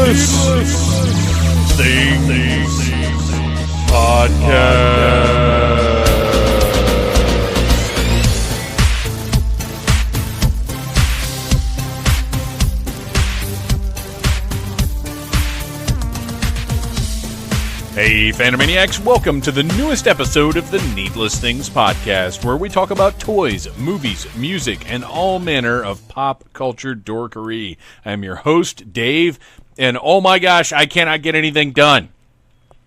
Things Podcast. Hey, Phantomaniacs, welcome to the newest episode of the Needless Things Podcast, where we talk about toys, movies, music, and all manner of pop culture dorkery. I'm your host, Dave, and oh my gosh, I cannot get anything done.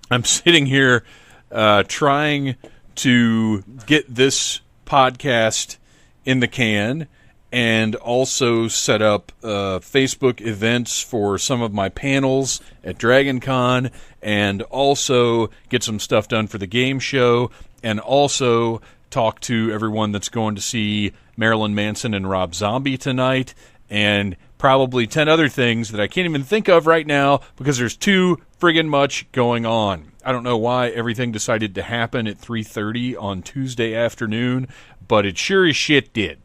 I'm sitting here trying to get this podcast in the can and also set up Facebook events for some of my panels at DragonCon, and also get some stuff done for the game show, and also talk to everyone that's going to see Marilyn Manson and Rob Zombie tonight, and probably 10 other things that I can't even think of right now because there's too friggin' much going on. I don't know why everything decided to happen at 3:30 on Tuesday afternoon, but it sure as shit did.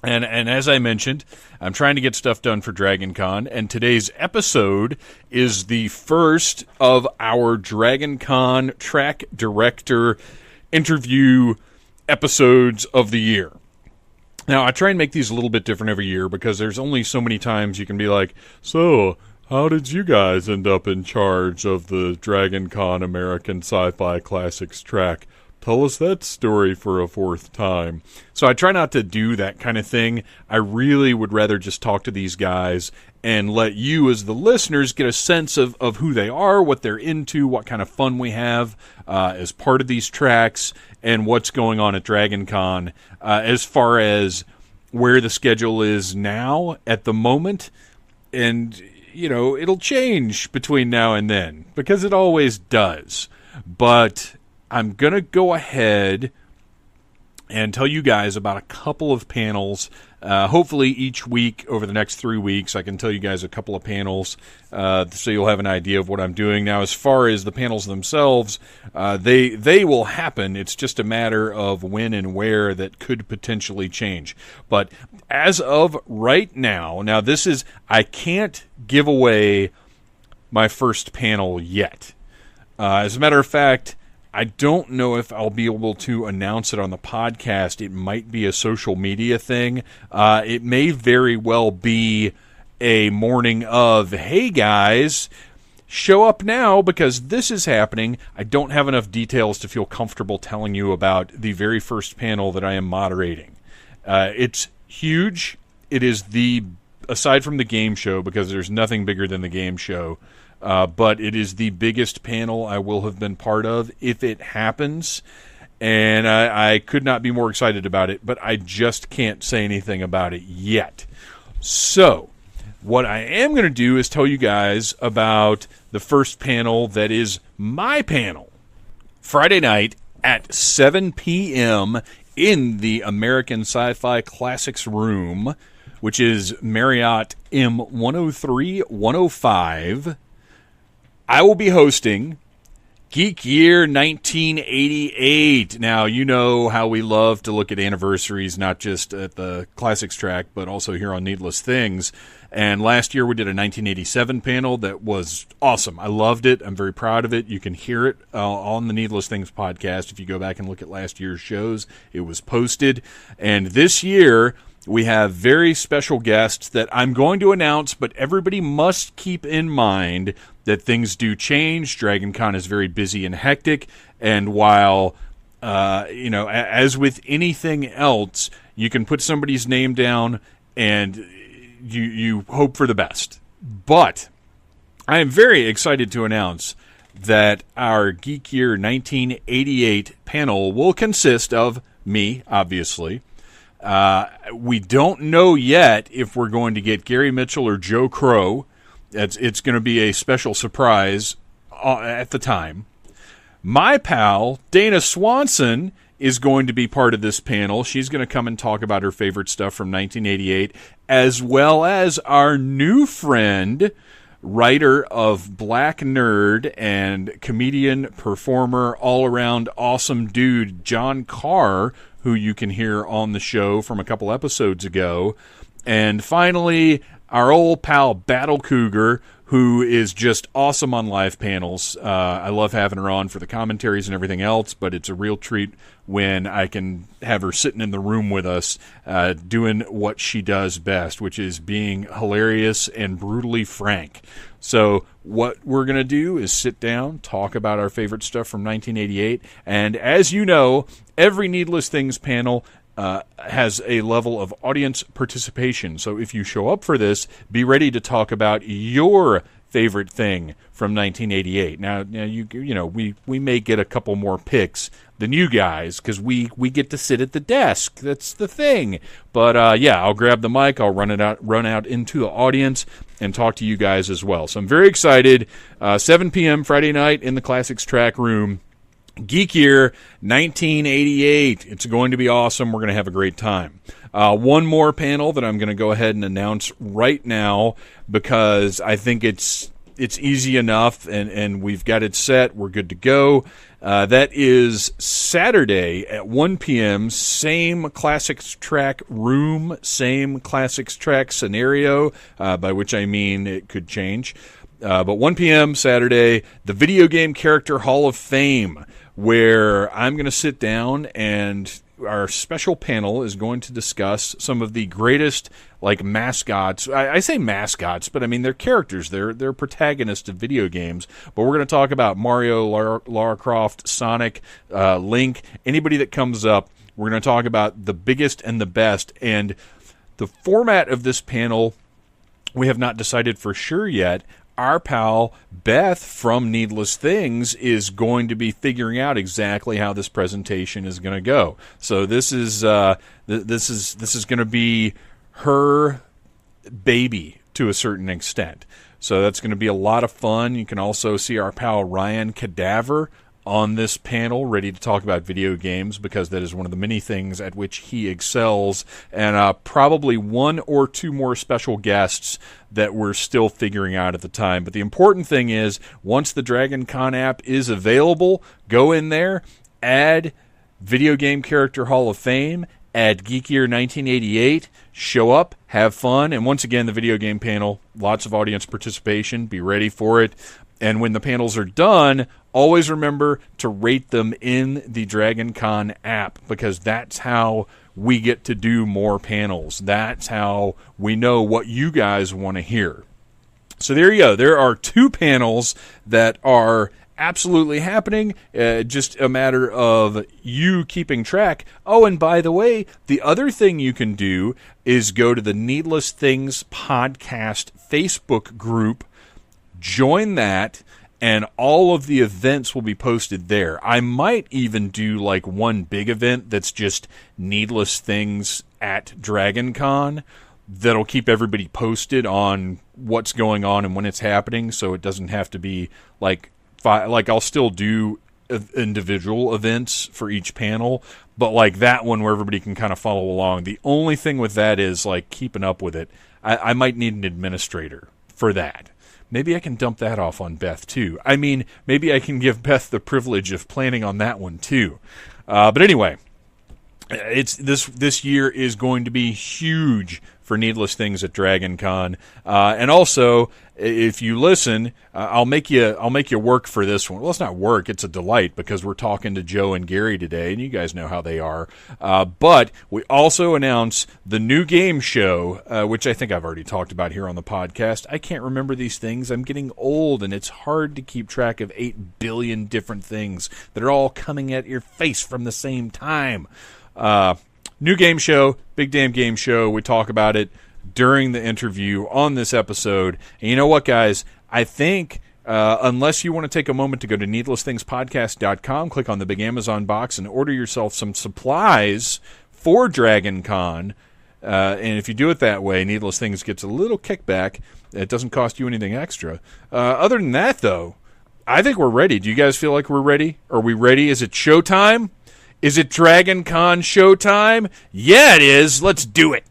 And as I mentioned, I'm trying to get stuff done for DragonCon, and today's episode is the first of our DragonCon track director interview episodes of the year. Now, I try and make these a little bit different every year because there's only so many times you can be like, so, how did you guys end up in charge of the DragonCon American Sci-Fi Classics track? Tell us that story for a fourth time. So I try not to do that kind of thing. I really would rather just talk to these guys and let you as the listeners get a sense of who they are, what they're into, what kind of fun we have as part of these tracks, and what's going on at DragonCon as far as where the schedule is now at the moment. And, you know, it'll change between now and then because it always does. But I'm going to go ahead and tell you guys about a couple of panels. Hopefully each week over the next 3 weeks, I can tell you guys a couple of panels so you'll have an idea of what I'm doing. Now, as far as the panels themselves, they will happen. It's just a matter of when and where that could potentially change. But as of right now, I can't give away my first panel yet. As a matter of fact, I don't know if I'll be able to announce it on the podcast. It might be a social media thing. It may very well be a morning of, hey guys, show up now because this is happening. I don't have enough details to feel comfortable telling you about the very first panel that I am moderating. It's huge. It is aside from the game show, because there's nothing bigger than the game show, but it is the biggest panel I will have been part of if it happens, and I could not be more excited about it, but I just can't say anything about it yet. So, what I am going to do is tell you guys about the first panel that is my panel. Friday night at 7 p.m. in the American Sci-Fi Classics Room, which is Marriott M103-105, I will be hosting Geek Year 1988. Now, you know how we love to look at anniversaries, not just at the Classics track, but also here on Needless Things. And last year we did a 1987 panel that was awesome. I loved it. I'm very proud of it. You can hear it on the Needless Things podcast. If you go back and look at last year's shows, it was posted. And this year we have very special guests that I'm going to announce, but everybody must keep in mind that things do change. DragonCon is very busy and hectic, and while, as with anything else, you can put somebody's name down and you hope for the best. But I am very excited to announce that our Geek Year 1988 panel will consist of me, obviously. We don't know yet if we're going to get Gary Mitchel or Joe Crowe. It's going to be a special surprise at the time. My pal, Dana Swanson, is going to be part of this panel. She's going to come and talk about her favorite stuff from 1988, as well as our new friend, writer of Black Nerd and comedian, performer, all-around awesome dude, John Carr, who you can hear on the show from a couple episodes ago. And finally, our old pal Battle Cougar, who is just awesome on live panels. I love having her on for the commentaries and everything else, but it's a real treat when I can have her sitting in the room with us doing what she does best, which is being hilarious and brutally frank. So what we're going to do is sit down, talk about our favorite stuff from 1988, and as you know, every Needless Things panel has a level of audience participation. So if you show up for this, be ready to talk about your favorite thing from 1988. Now you know we may get a couple more picks than you guys because we get to sit at the desk. That's the thing. But yeah, I'll grab the mic. I'll run out into the audience and talk to you guys as well. So I'm very excited. 7 p.m. Friday night in the Classics Track Room. Geek Year 1988. It's going to be awesome. We're going to have a great time. One more panel that I'm going to go ahead and announce right now because I think it's easy enough and we've got it set. We're good to go. That is Saturday at 1 p.m. Same Classics Track room, same Classics Track scenario, by which I mean it could change. But 1 p.m. Saturday, the Video Game Character Hall of Fame, where I'm going to sit down and our special panel is going to discuss some of the greatest mascots. I say mascots, but I mean they're characters. They're protagonists of video games. But we're going to talk about Mario, Lara Croft, Sonic, Link, anybody that comes up. We're going to talk about the biggest and the best. And the format of this panel, we have not decided for sure yet. Our pal Beth from Needless Things is going to be figuring out exactly how this presentation is going to go. So this is going to be her baby to a certain extent. So that's going to be a lot of fun. You can also see our pal Ryan Cadaver on this panel, ready to talk about video games, because that is one of the many things at which he excels, and probably one or two more special guests that we're still figuring out at the time. But the important thing is, once the Dragon Con app is available, go in there, add Video Game Character Hall of Fame, add Geek Year 1988, show up, have fun, and once again, the video game panel, lots of audience participation, be ready for it. And when the panels are done, always remember to rate them in the Dragon Con app, because that's how we get to do more panels. That's how we know what you guys want to hear. So there you go. There are 2 panels that are absolutely happening. Just a matter of you keeping track. Oh, and by the way, the other thing you can do is go to the Needless Things Podcast Facebook group, join that, and all of the events will be posted there. I might even do one big event that's just Needless Things at Dragon Con that'll keep everybody posted on what's going on and when it's happening, so it doesn't have to be I'll still do individual events for each panel, but that one where everybody can kind of follow along. The only thing with that is keeping up with it. I might need an administrator for that. Maybe I can dump that off on Beth, too. I mean, maybe I can give Beth the privilege of planning on that one, too. But anyway, this year is going to be huge for Needless Things at Dragon Con. And also, if you listen, I'll make you work for this one. Well, it's not work, it's a delight, because we're talking to Joe and Gary today, and you guys know how they are. But we also announce the new game show, which I think I've already talked about here on the podcast. I can't remember these things. I'm getting old, and it's hard to keep track of 8 billion different things that are all coming at your face from the same time. New game show, big damn game show. We talk about it during the interview on this episode. And you know what, guys? I think unless you want to take a moment to go to needlessthingspodcast.com, click on the big Amazon box, and order yourself some supplies for Dragon Con. And if you do it that way, Needless Things gets a little kickback. It doesn't cost you anything extra. Other than that, though, I think we're ready. Do you guys feel like we're ready? Are we ready? Is it showtime? Is it Dragon Con showtime? Yeah, it is. Let's do it.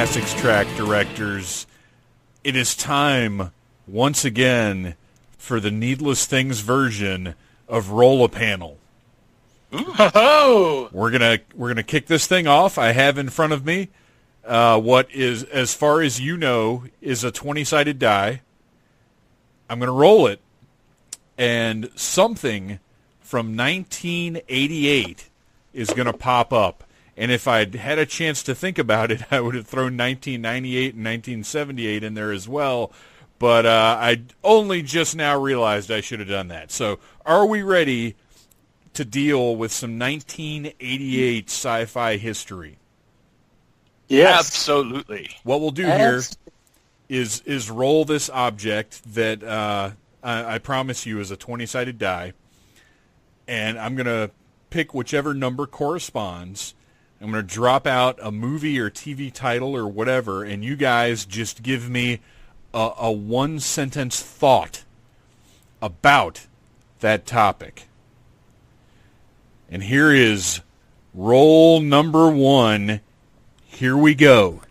Classics Track directors, it is time once again for the Needless Things version of Roll a Panel. Oh! We're gonna kick this thing off. I have in front of me what is, as far as you know, is a 20-sided die. I'm gonna roll it, and something from 1988 is gonna pop up. And if I'd had a chance to think about it, I would have thrown 1998 and 1978 in there as well. But I only just now realized I should have done that. So are we ready to deal with some 1988 sci-fi history? Yes. Absolutely. What we'll do here is roll this object that I promise you is a 20-sided die. And I'm going to pick whichever number corresponds. I'm going to drop out a movie or TV title or whatever, and you guys just give me a one-sentence thought about that topic. And here is roll number 1. Here we go.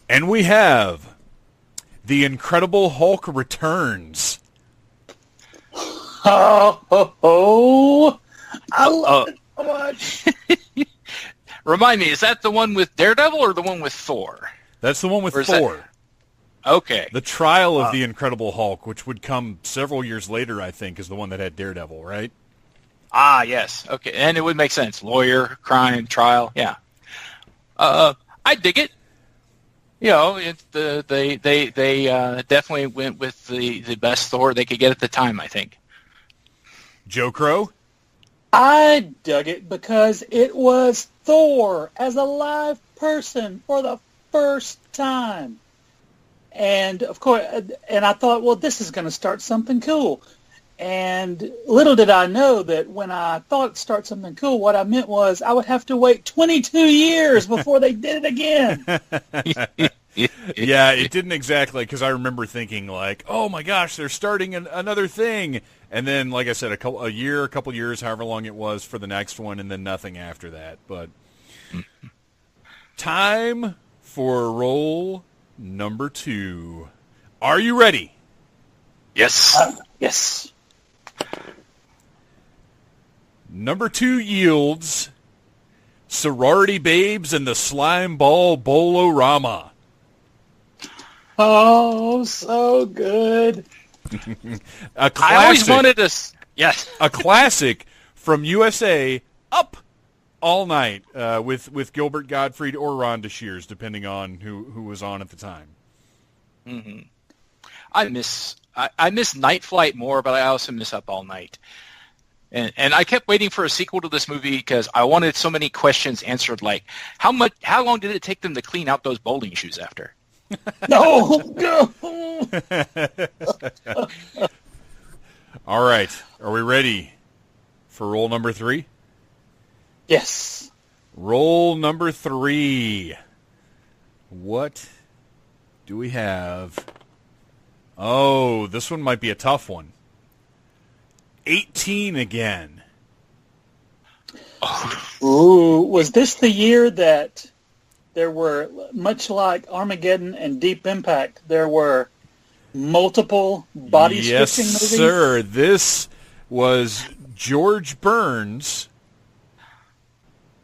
And we have The Incredible Hulk Returns. Oh. I love it so much. Remind me, is that the one with Daredevil or the one with Thor? That's the one with Thor. Okay. The Trial of the Incredible Hulk, which would come several years later, I think, is the one that had Daredevil, right? Ah, yes. Okay, and it would make sense. Lawyer, crime, trial. Yeah. I dig it. You know, they definitely went with the best Thor they could get at the time, I think. Joe Crowe? I dug it because it was Thor as a live person for the first time. And, of course, and I thought, well, this is going to start something cool. And little did I know that when I thought start something cool, what I meant was I would have to wait 22 years before they did it again. Yeah, it didn't exactly, because I remember thinking, like, oh, my gosh, they're starting another thing. And then, like I said, a couple years, however long it was for the next one, and then nothing after that. But time for roll number 2. Are you ready? Yes. Yes. Number 2 yields Sorority Babes and the Slime Ball Bolorama. Oh, so good. A classic. I always wanted to... Yes. A classic from USA up all night with Gilbert Gottfried or Rhonda Shears, depending on who was on at the time. Mm-hmm. I miss Night Flight more, but I also miss Up All Night. And I kept waiting for a sequel to this movie because I wanted so many questions answered, like how long did it take them to clean out those bowling shoes after? No. All right. Are we ready for roll number 3? Yes. Roll number 3. What do we have? Oh, this one might be a tough one. 18 again. Ooh, was this the year that there were, much like Armageddon and Deep Impact, there were multiple body-switching movies? Yes, sir. This was George Burns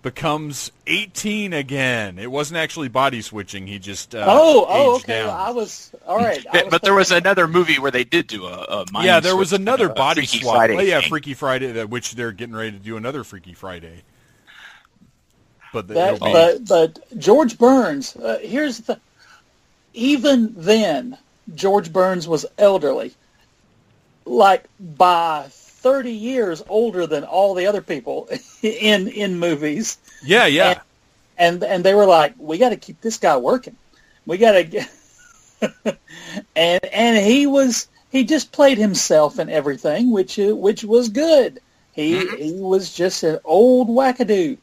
becomes 18 again. It wasn't actually body-switching. He just aged okay. down. Well, I was, all right. But there was another movie where they did do a mind yeah, there was switch, another body Freaky swap. Friday Oh, yeah, thing. Freaky Friday, which they're getting ready to do another Freaky Friday. But but George Burns, here's the... Even then, George Burns was elderly. Like, by 30 years older than all the other people in movies. Yeah. And they were like, we got to keep this guy working. We got to get... and he just played himself in everything, which was good. He was just an old wackadoo.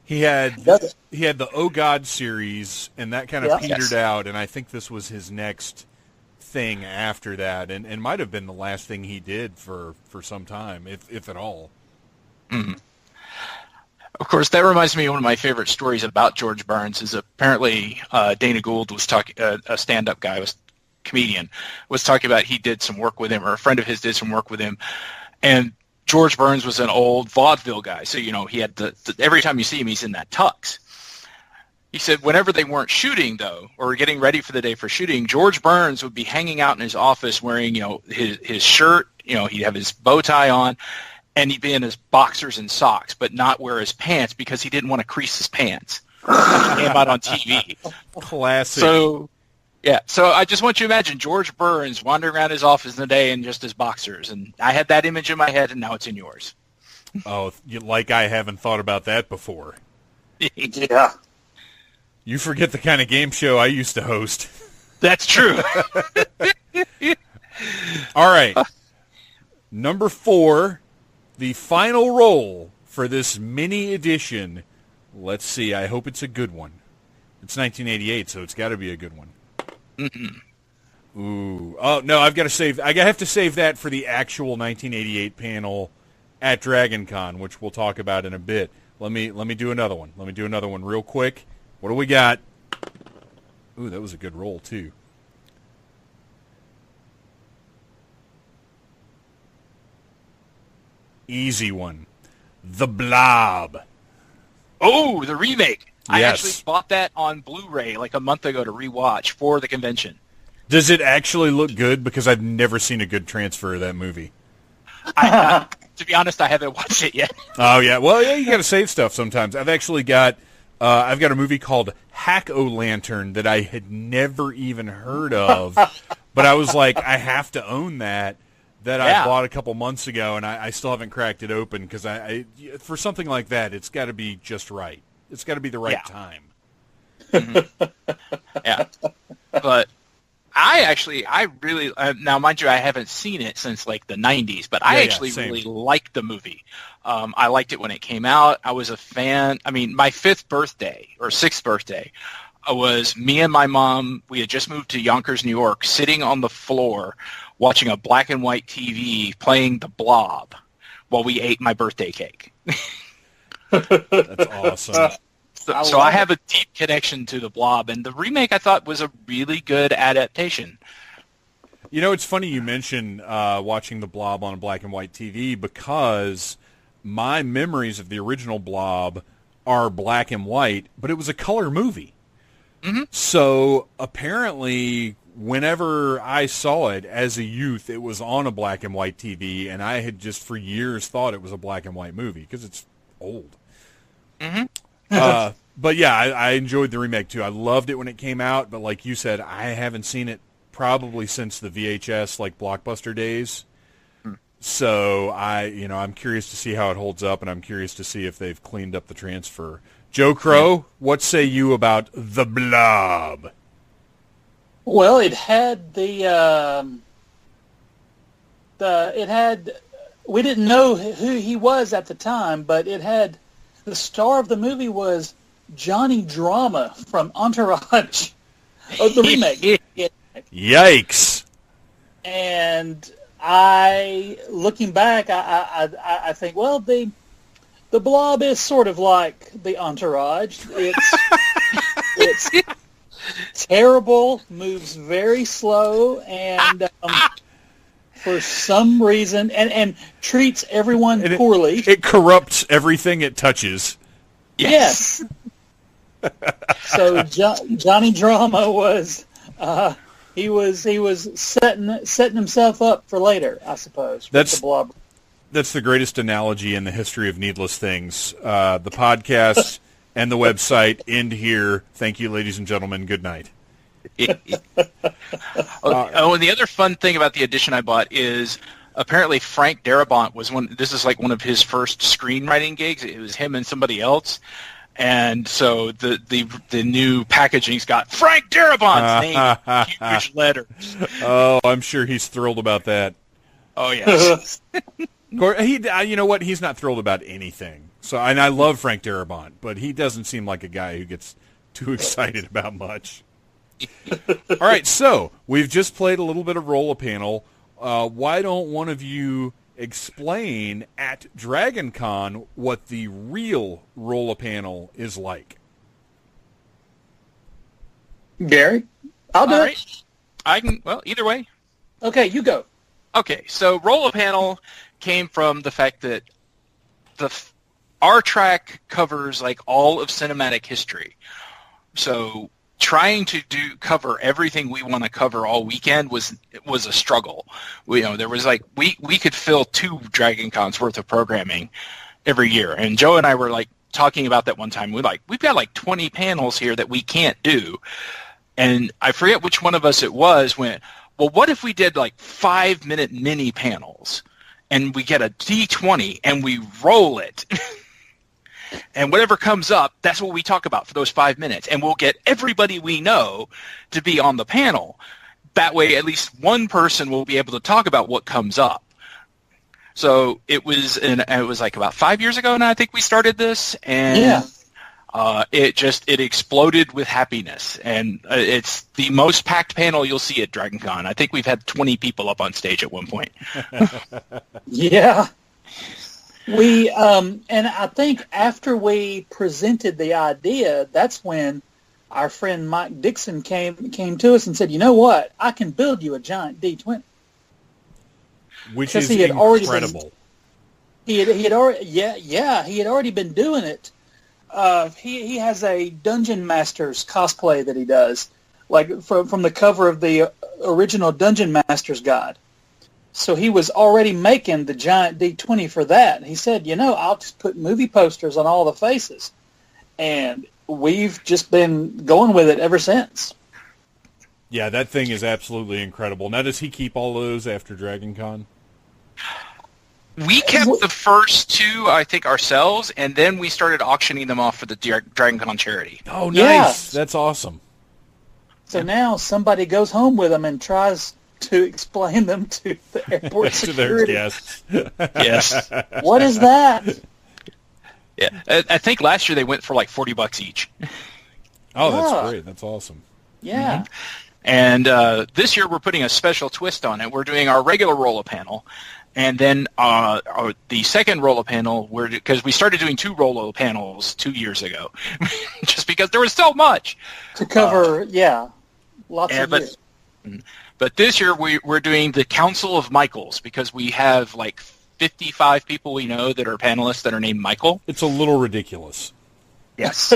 He had the Oh God series, and that kind of petered out, and I think this was his next thing after that, and might have been the last thing he did for some time, if at all. Mm-hmm. Of course, that reminds me of one of my favorite stories about George Burns. Is apparently Dana Gould was talking, a stand-up guy, comedian, was talking about he did some work with him, or a friend of his did some work with him, and George Burns was an old vaudeville guy, so he had every time you see him, he's in that tux. He said whenever they weren't shooting, though, or getting ready for the day for shooting, George Burns would be hanging out in his office wearing, his shirt, he'd have his bow tie on, and he'd be in his boxers and socks, but not wear his pants because he didn't want to crease his pants. He came out on TV. Classic. So I just want you to imagine George Burns wandering around his office in the day in just his boxers, and I had that image in my head, and now it's in yours. Oh, I haven't thought about that before. Yeah. You forget the kind of game show I used to host. That's true. All right. Number 4, the final roll for this mini edition. Let's see. I hope it's a good one. It's 1988, so it's got to be a good one. Mm-mm. Ooh. Oh, no, I have to save that for the actual 1988 panel at DragonCon, which we'll talk about in a bit. Let me do another one. Let me do another one real quick. What do we got? Ooh, that was a good roll, too. Easy one. The Blob. Oh, the remake. Yes. I actually bought that on Blu-ray like a month ago to rewatch for the convention. Does it actually look good? Because I've never seen a good transfer of that movie. To be honest, I haven't watched it yet. Oh, yeah. Well, yeah, you got to save stuff sometimes. I've actually got... I've got a movie called Hack-O-Lantern that I had never even heard of, but I was like, I have to own that I bought a couple months ago, and I still haven't cracked it open, because I for something like that, it's got to be just right. It's got to be the right time. Mm-hmm. Yeah. But I really, now mind you, I haven't seen it since like the 90s, but I actually really liked the movie. I liked it when it came out. I was a fan. I mean, my 6th birthday was me and my mom. We had just moved to Yonkers, New York, sitting on the floor watching a black and white TV playing The Blob while we ate my birthday cake. That's awesome. So I have a deep connection to The Blob, and the remake I thought was a really good adaptation. It's funny you mention watching The Blob on a black and white TV, because my memories of the original Blob are black and white, but it was a color movie. Mm-hmm. So apparently, whenever I saw it as a youth, it was on a black and white TV, and I had just for years thought it was a black and white movie because it's old. Mm-hmm. But yeah, I enjoyed the remake too. I loved it when it came out, but like you said, I haven't seen it probably since the VHS like Blockbuster days. So I'm curious to see how it holds up, and I'm curious to see if they've cleaned up the transfer. Joe Crowe, what say you about The Blob? Well, it had we didn't know who he was at the time, but it had the star of the movie was Johnny Drama from Entourage, of the remake. Yikes! And looking back, I think, well, the Blob is sort of like the Entourage. It's terrible, moves very slow, and for some reason, and treats everyone poorly. It corrupts everything it touches. Yes. So Johnny Drama was he was setting himself up for later, I suppose. That's the Blob. That's the greatest analogy in the history of Needless Things. The podcast and the website end here. Thank you, ladies and gentlemen. Good night. And the other fun thing about the edition I bought is apparently Frank Darabont was this is like one of his first screenwriting gigs. It was him and somebody else. And so the new packaging's got Frank Darabont's name in huge letters. Oh, I'm sure he's thrilled about that. Oh, yes. You know what? He's not thrilled about anything. So, and I love Frank Darabont, but he doesn't seem like a guy who gets too excited about much. All right, so we've just played a little bit of Roll-A-Panel. Why don't one of you explain at Dragon Con what the real Roll-A-Panel is like. Gary, I'll do All it. right. I can. Well, either way. Okay, you go. Okay, so Roll-A-Panel came from the fact that our track covers like all of cinematic history. So trying to cover everything we want to cover all weekend was a struggle. There was like we could fill 2 Dragon Cons worth of programming every year, and Joe and I were like talking about that one time. We've got like 20 panels here that we can't do, and I forget which one of us it was went, well, what if we did like 5-minute mini panels, and we get a D20 and we roll it. And whatever comes up, that's what we talk about for those 5 minutes. And we'll get everybody we know to be on the panel. That way, at least one person will be able to talk about what comes up. So it was like about 5 years ago now, I think we started this. And it exploded with happiness. And it's the most packed panel you'll see at Dragon Con. I think we've had 20 people up on stage at one point. Yeah. We and I think after we presented the idea, that's when our friend Mike Dixon came to us and said, "You know what? I can build you a giant D20." Which is incredible. He had already been doing it. He has a Dungeon Masters cosplay that he does, like from the cover of the original Dungeon Masters guide. So he was already making the giant D20 for that. He said, I'll just put movie posters on all the faces. And we've just been going with it ever since. Yeah, that thing is absolutely incredible. Now, does he keep all those after Dragon Con? We kept the first 2, I think, ourselves, and then we started auctioning them off for the Dragon Con charity. Oh, nice. Yeah. That's awesome. So now somebody goes home with them and tries to explain them to the airport to their security. guests. Yes. What is that? Yeah, I think last year they went for like $40 each. Oh, that's great. That's awesome. Yeah. Mm-hmm. And this year we're putting a special twist on it. We're doing our regular Roll-A-Panel, and then the second Roll-A-Panel, because we started doing 2 Roll-A-Panels 2 years ago, just because there was so much To cover, lots of years. But this year we're doing the Council of Michaels, because we have like 55 people we know that are panelists that are named Michael. It's a little ridiculous. Yes.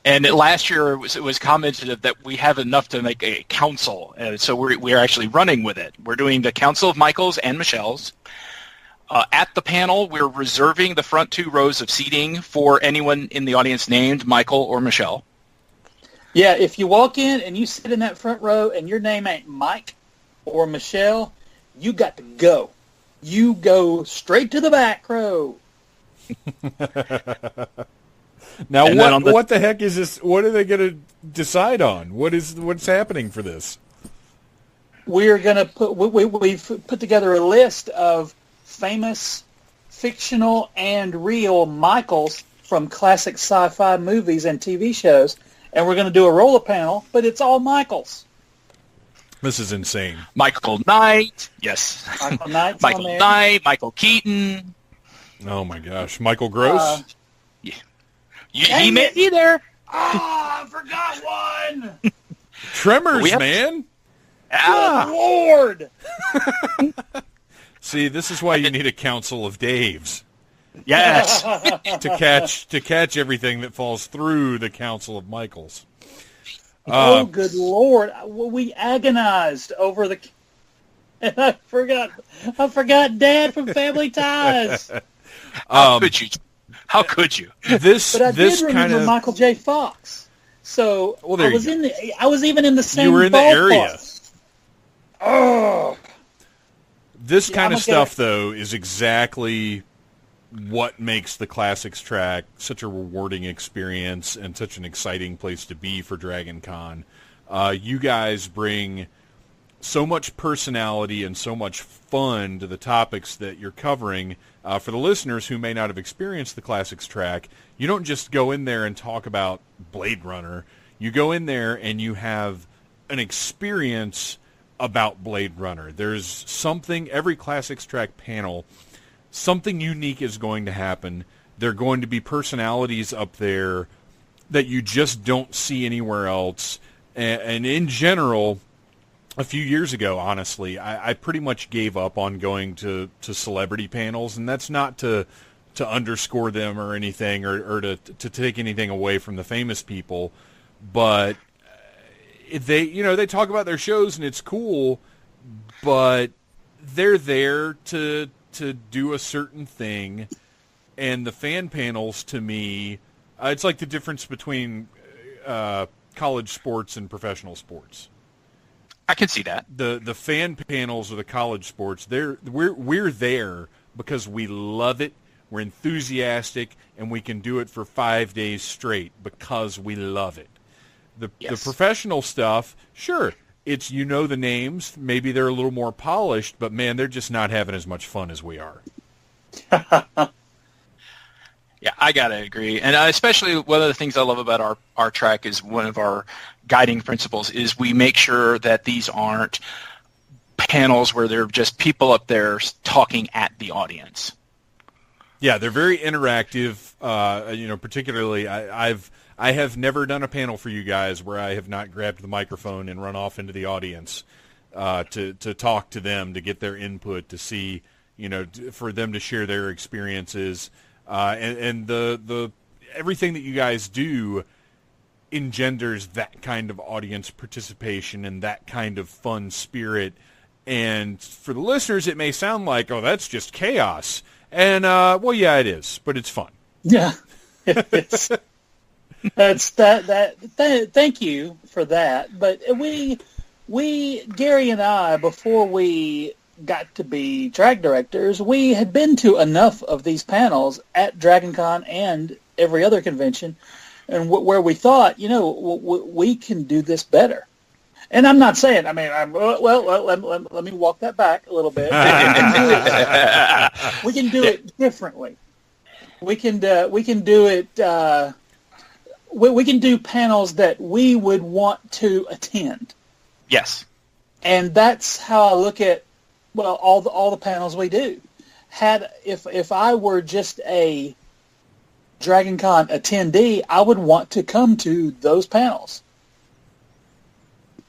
And last year it was commented that we have enough to make a council, so we're actually running with it. We're doing the Council of Michaels and Michelle's. At the panel, we're reserving the front 2 rows of seating for anyone in the audience named Michael or Michelle. Yeah, if you walk in and you sit in that front row and your name ain't Mike or Michelle, you got to go. You go straight to the back row. Now, what the heck is this? What are they going to decide on? What's happening for this? We're going to we've put together a list of famous, fictional, and real Michaels from classic sci-fi movies and TV shows. And we're going to do a Roll-A-Panel, but it's all Michaels. This is insane. Michael Knight, yes. Michael Knight's Michael on there. Knight, Michael Keaton. Oh, my gosh. Michael Gross? Yeah. He may be there. I forgot one! Tremors, man. Good Lord! See, this is why you need a council of Daves. Yes. to catch everything that falls through the Council of Michaels. Oh, good Lord! We agonized over the, and I forgot Dad from Family Ties. How could you? How could you? But I did remember Michael J. Fox. So I was even in the same. You were in the area. Oh. This kind of stuff, though, is exactly what makes the Classics track such a rewarding experience and such an exciting place to be for Dragon Con. You guys bring so much personality and so much fun to the topics that you're covering. For the listeners who may not have experienced the Classics track, you don't just go in there and talk about Blade Runner. You go in there and you have an experience about Blade Runner. There's something, every Classics Track panel, something unique is going to happen. There are going to be personalities up there that you just don't see anywhere else. And in general, a few years ago, honestly, I pretty much gave up on going to celebrity panels, and that's not to underscore them or anything, or to take anything away from the famous people, but they talk about their shows and it's cool, but they're there to do a certain thing, and the fan panels, to me, it's like the difference between college sports and professional sports. I can see that. The fan panels of the college sports, we're there because we love it, we're enthusiastic, and we can do it for 5 days straight because we love it. The professional stuff, sure, it's the names, maybe they're a little more polished, but man, they're just not having as much fun as we are. Yeah, I gotta agree, and especially one of the things I love about our track is one of our guiding principles is we make sure that these aren't panels where they're just people up there talking at the audience. Yeah, they're very interactive. Particularly, I have never done a panel for you guys where I have not grabbed the microphone and run off into the audience to talk to them, to get their input, to see, for them to share their experiences. And the everything that you guys do engenders that kind of audience participation and that kind of fun spirit. And for the listeners, it may sound like, oh, that's just chaos. And, well, yeah, it is, but it's fun. Yeah. Thank you for that. But we, Gary and I, before we got to be track directors, we had been to enough of these panels at DragonCon and every other convention, and where we thought, we can do this better. And I'm not saying, let me walk that back a little bit. We can do it differently. We can do it. We can do panels that we would want to attend. Yes, and that's how I look at all the panels we do. If I were just a DragonCon attendee, I would want to come to those panels.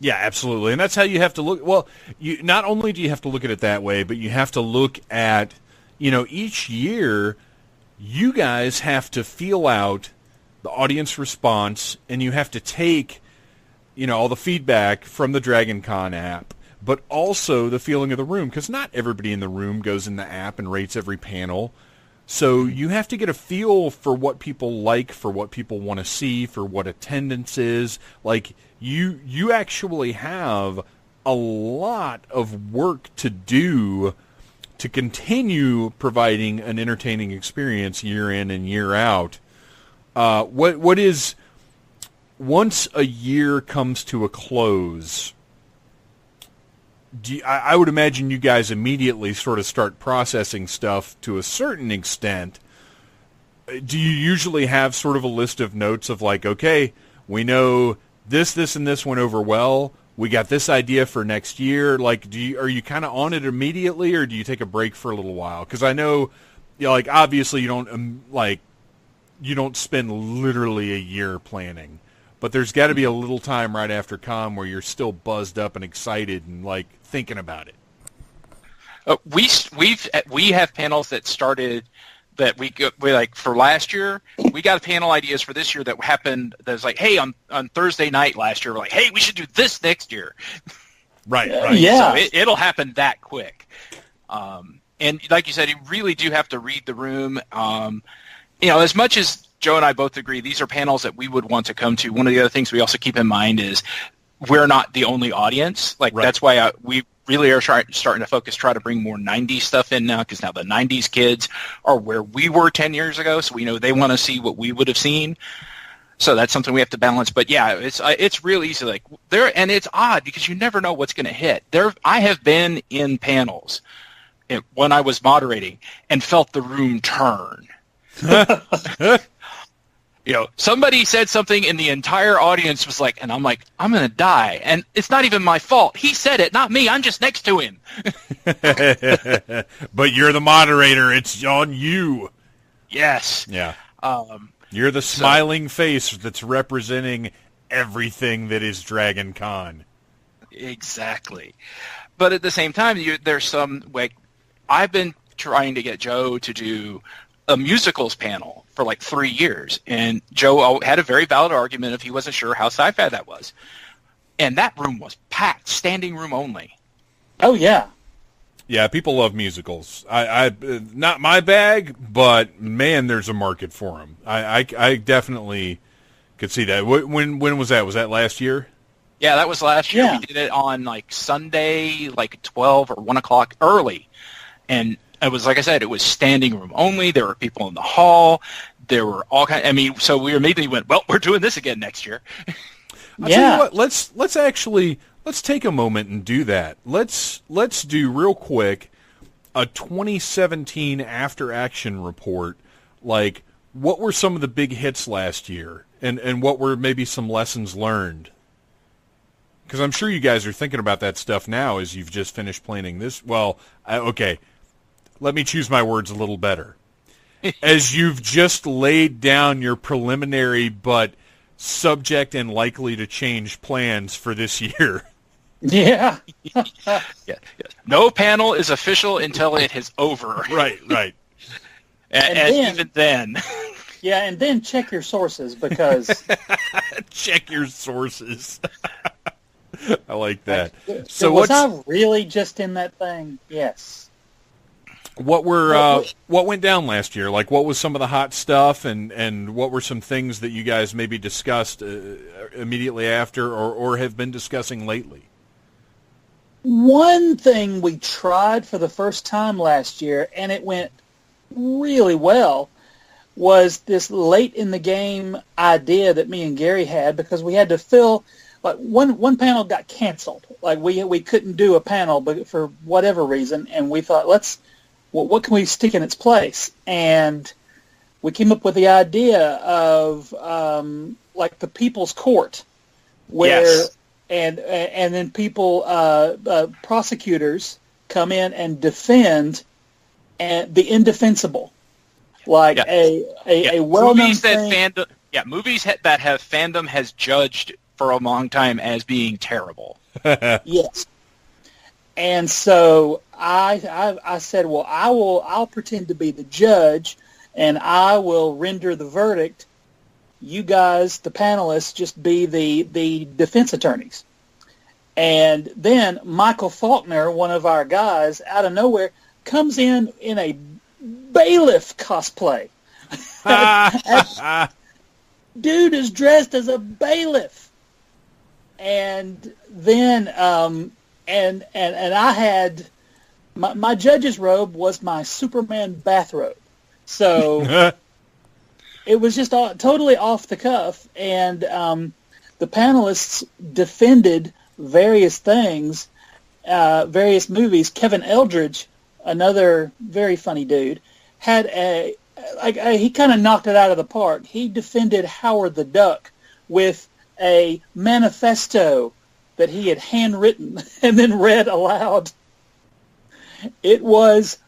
Yeah, absolutely. And that's how you have to look. Well, not only do you have to look at it that way, but you have to look at, each year you guys have to feel out the audience response, and you have to take, all the feedback from the DragonCon app, but also the feeling of the room, because not everybody in the room goes in the app and rates every panel. So you have to get a feel for what people like, for what people want to see, for what attendance is. Like, you actually have a lot of work to do to continue providing an entertaining experience year in and year out. What is, once a year comes to a close, I would imagine you guys immediately sort of start processing stuff to a certain extent. Do you usually have sort of a list of notes of like, okay, we know this, and this went over well. We got this idea for next year. Like, are you kind of on it immediately, or do you take a break for a little while? Because I know, obviously you don't spend literally a year planning. But there's got to be a little time right after con where you're still buzzed up and excited and thinking about it. We have panels that started that we for last year. We got panel ideas for this year that happened. That was like, hey, on Thursday night last year, we're like, hey, we should do this next year. Right. Yeah. So it'll happen that quick. And like you said, you really do have to read the room. As much as Joe and I both agree these are panels that we would want to come to, one of the other things we also keep in mind is we're not the only audience. Right. That's why we really are starting to try to bring more 90s stuff in now, because now the 90s kids are where we were 10 years ago, so we know they want to see what we would have seen. So that's something we have to balance. But yeah, it's real easy. And it's odd because you never know what's going to hit. I have been in panels when I was moderating and felt the room turn. Somebody said something and the entire audience was like, and I'm like, I'm going to die. And it's not even my fault. He said it, not me. I'm just next to him. But you're the moderator. It's on you. Yes. Yeah. You're the smiling face that's representing everything that is Dragon Con. Exactly. But at the same time, there's some, like, I've been trying to get Joe to do a musicals panel for like 3 years. And Joe had a very valid argument if he wasn't sure how sci-fi that was. And that room was packed, standing room only. Oh, yeah. Yeah, people love musicals. I not my bag, but man, there's a market for them. I definitely could see that. When was that? Was that last year? Yeah, that was last year. Yeah. We did it on like Sunday, like 12 or 1 o'clock early. And it was, like I said, it was standing room only. There were people in the hall. There were all kinds. I mean, so we immediately went, well, we're doing this again next year. I'll tell you what, let's take a moment and do that. Let's do real quick a 2017 after action report. Like, what were some of the big hits last year, and what were maybe some lessons learned? Because I'm sure you guys are thinking about that stuff now as you've just finished planning this. Well, okay, let me choose my words a little better. As you've just laid down your preliminary but subject and likely to change plans for this year. Yeah. Yeah. No panel is official until it is over. Right. and then, even then. Yeah, and then check your sources, because... Check your sources. I like that. So was I really just in that thing? Yes. What went down last year? Like, what was some of the hot stuff, and what were some things that you guys maybe discussed immediately after, or have been discussing lately? One thing we tried for the first time last year, and it went really well, was this late in the game idea that me and Gary had, because we had to fill, like, one panel got canceled. Like, we couldn't do a panel but for whatever reason, and we thought, what can we stick in its place? And we came up with the idea of like the People's Court, where yes. and then people prosecutors come in and defend the indefensible, like a well-known movies thing. Movies that have fandom has judged for a long time as being terrible. Yes. And so I said, well, I'll pretend to be the judge, and I will render the verdict. You guys, the panelists, just be the defense attorneys. And then Michael Faulkner, one of our guys, out of nowhere, comes in a bailiff cosplay. Dude is dressed as a bailiff. And then and I had my judge's robe was my Superman bathrobe. So it was just totally off the cuff, and the panelists defended various things, various movies. Kevin Eldridge, another very funny dude, had he kind of knocked it out of the park. He defended Howard the Duck with a manifesto that he had handwritten and then read aloud. It was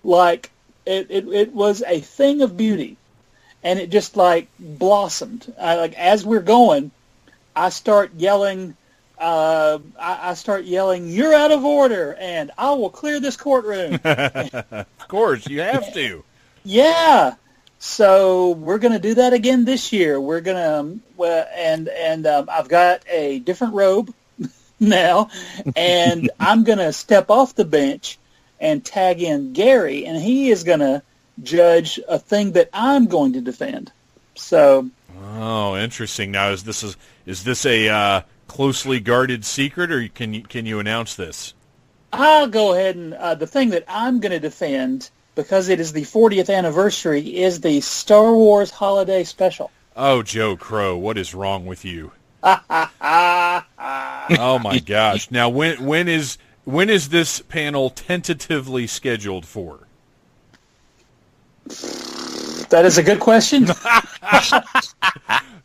like it was a thing of beauty, and it just like blossomed. As we're going, I start yelling. I start yelling, "You're out of order!" and "I will clear this courtroom." Of course, you have to. Yeah. So we're going to do that again this year. We're going to, I've got a different robe now, and I'm going to step off the bench and tag in Gary, and he is going to judge a thing that I'm going to defend. So. Oh, interesting. Now, is this a closely guarded secret, or can you announce this? I'll go ahead and the thing that I'm going to defend, because it is the 40th anniversary, is the Star Wars Holiday Special. Oh, Joe Crowe, what is wrong with you? Oh my gosh! Now, when is this panel tentatively scheduled for? That is a good question.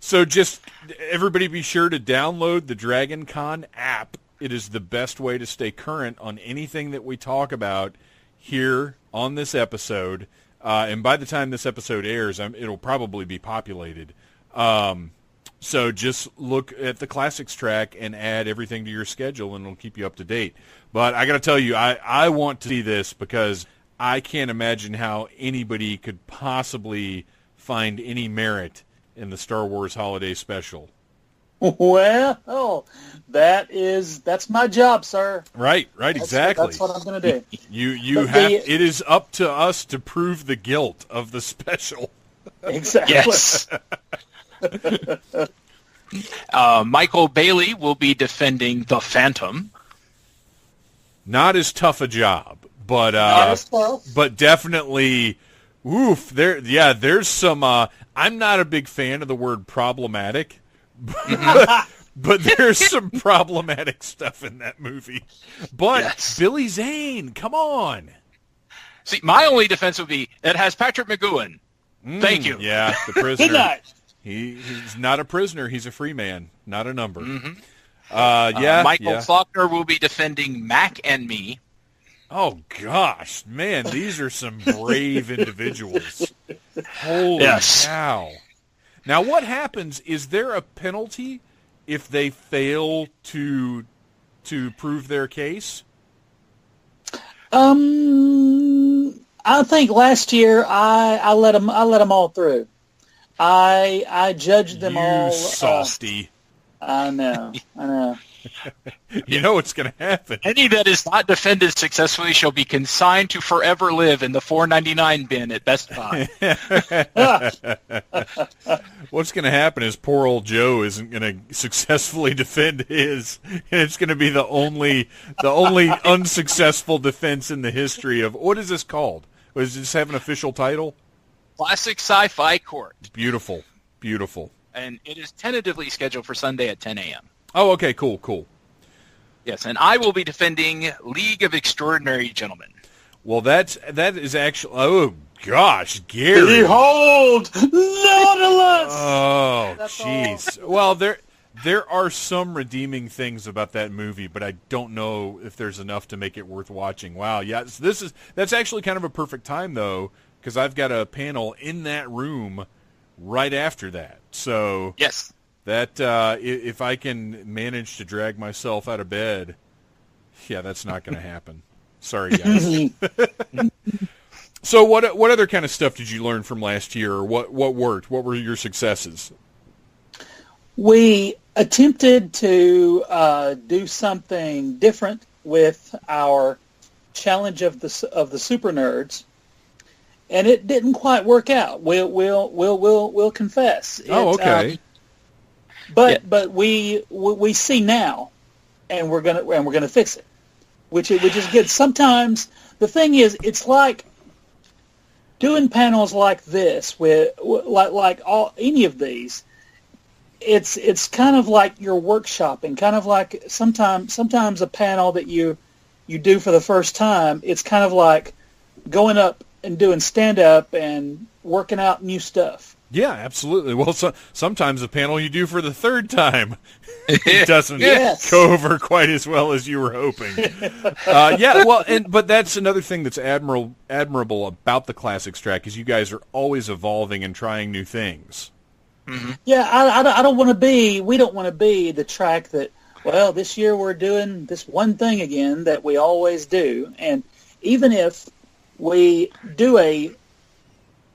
So just everybody be sure to download the Dragon Con app. It is the best way to stay current on anything that we talk about here on this episode. And by the time this episode airs, it'll probably be populated. So just look at the classics track and add everything to your schedule, and it'll keep you up to date. But I got to tell you, I want to see this because I can't imagine how anybody could possibly find any merit in the Star Wars Holiday Special. Well, that's my job, sir. Right, exactly. That's what I'm going to do. It is up to us to prove the guilt of the special. Exactly. Yes. Michael Bailey will be defending the Phantom. Not as tough a job, but definitely, there's some. I'm not a big fan of the word problematic. But there's some problematic stuff in that movie. But yes. Billy Zane, come on. See, my only defense would be it has Patrick McGowan. Thank you. Yeah, the prisoner. Good night. He's not a prisoner. He's a free man, not a number. Mm-hmm. Michael Faulkner will be defending Mac and Me. Oh, gosh. Man, these are some brave individuals. Holy cow. Now, what happens? Is there a penalty if they fail to prove their case? I think last year I let them all through. I judged them all. You saucy. I know. You know what's going to happen. Any that is not defended successfully shall be consigned to forever live in the $4.99 bin at Best Buy. What's going to happen is poor old Joe isn't going to successfully defend his, and it's going to be the only unsuccessful defense in the history of, what is this called? Does this have an official title? Classic Sci-Fi Court. Beautiful. And it is tentatively scheduled for Sunday at 10 a.m. Oh, okay, cool. Yes, and I will be defending League of Extraordinary Gentlemen. Well, that is actually, oh gosh, Gary. Behold, Nautilus! Oh, jeez. Well, there are some redeeming things about that movie, but I don't know if there's enough to make it worth watching. Wow, yeah, that's actually kind of a perfect time though, because I've got a panel in that room right after that. So yes. That if I can manage to drag myself out of bed, yeah, that's not going to happen. Sorry, guys. So what other kind of stuff did you learn from last year, or what worked? What were your successes? We attempted to do something different with our challenge of the super nerds, and it didn't quite work out. We'll confess. Okay. But we see now, and we're gonna fix it, which is good. Sometimes the thing is, it's like doing panels like this with like any of these. It's kind of like you're workshopping, kind of like sometimes a panel that you do for the first time. It's kind of like going up and doing stand up and working out new stuff. Yeah, absolutely. Well, sometimes a panel you do for the third time it doesn't go over quite as well as you were hoping. But that's another thing that's admirable about the Classics track is you guys are always evolving and trying new things. Mm-hmm. Yeah, I don't want to be. We don't want to be the track that. Well, this year we're doing this one thing again that we always do, and even if we do a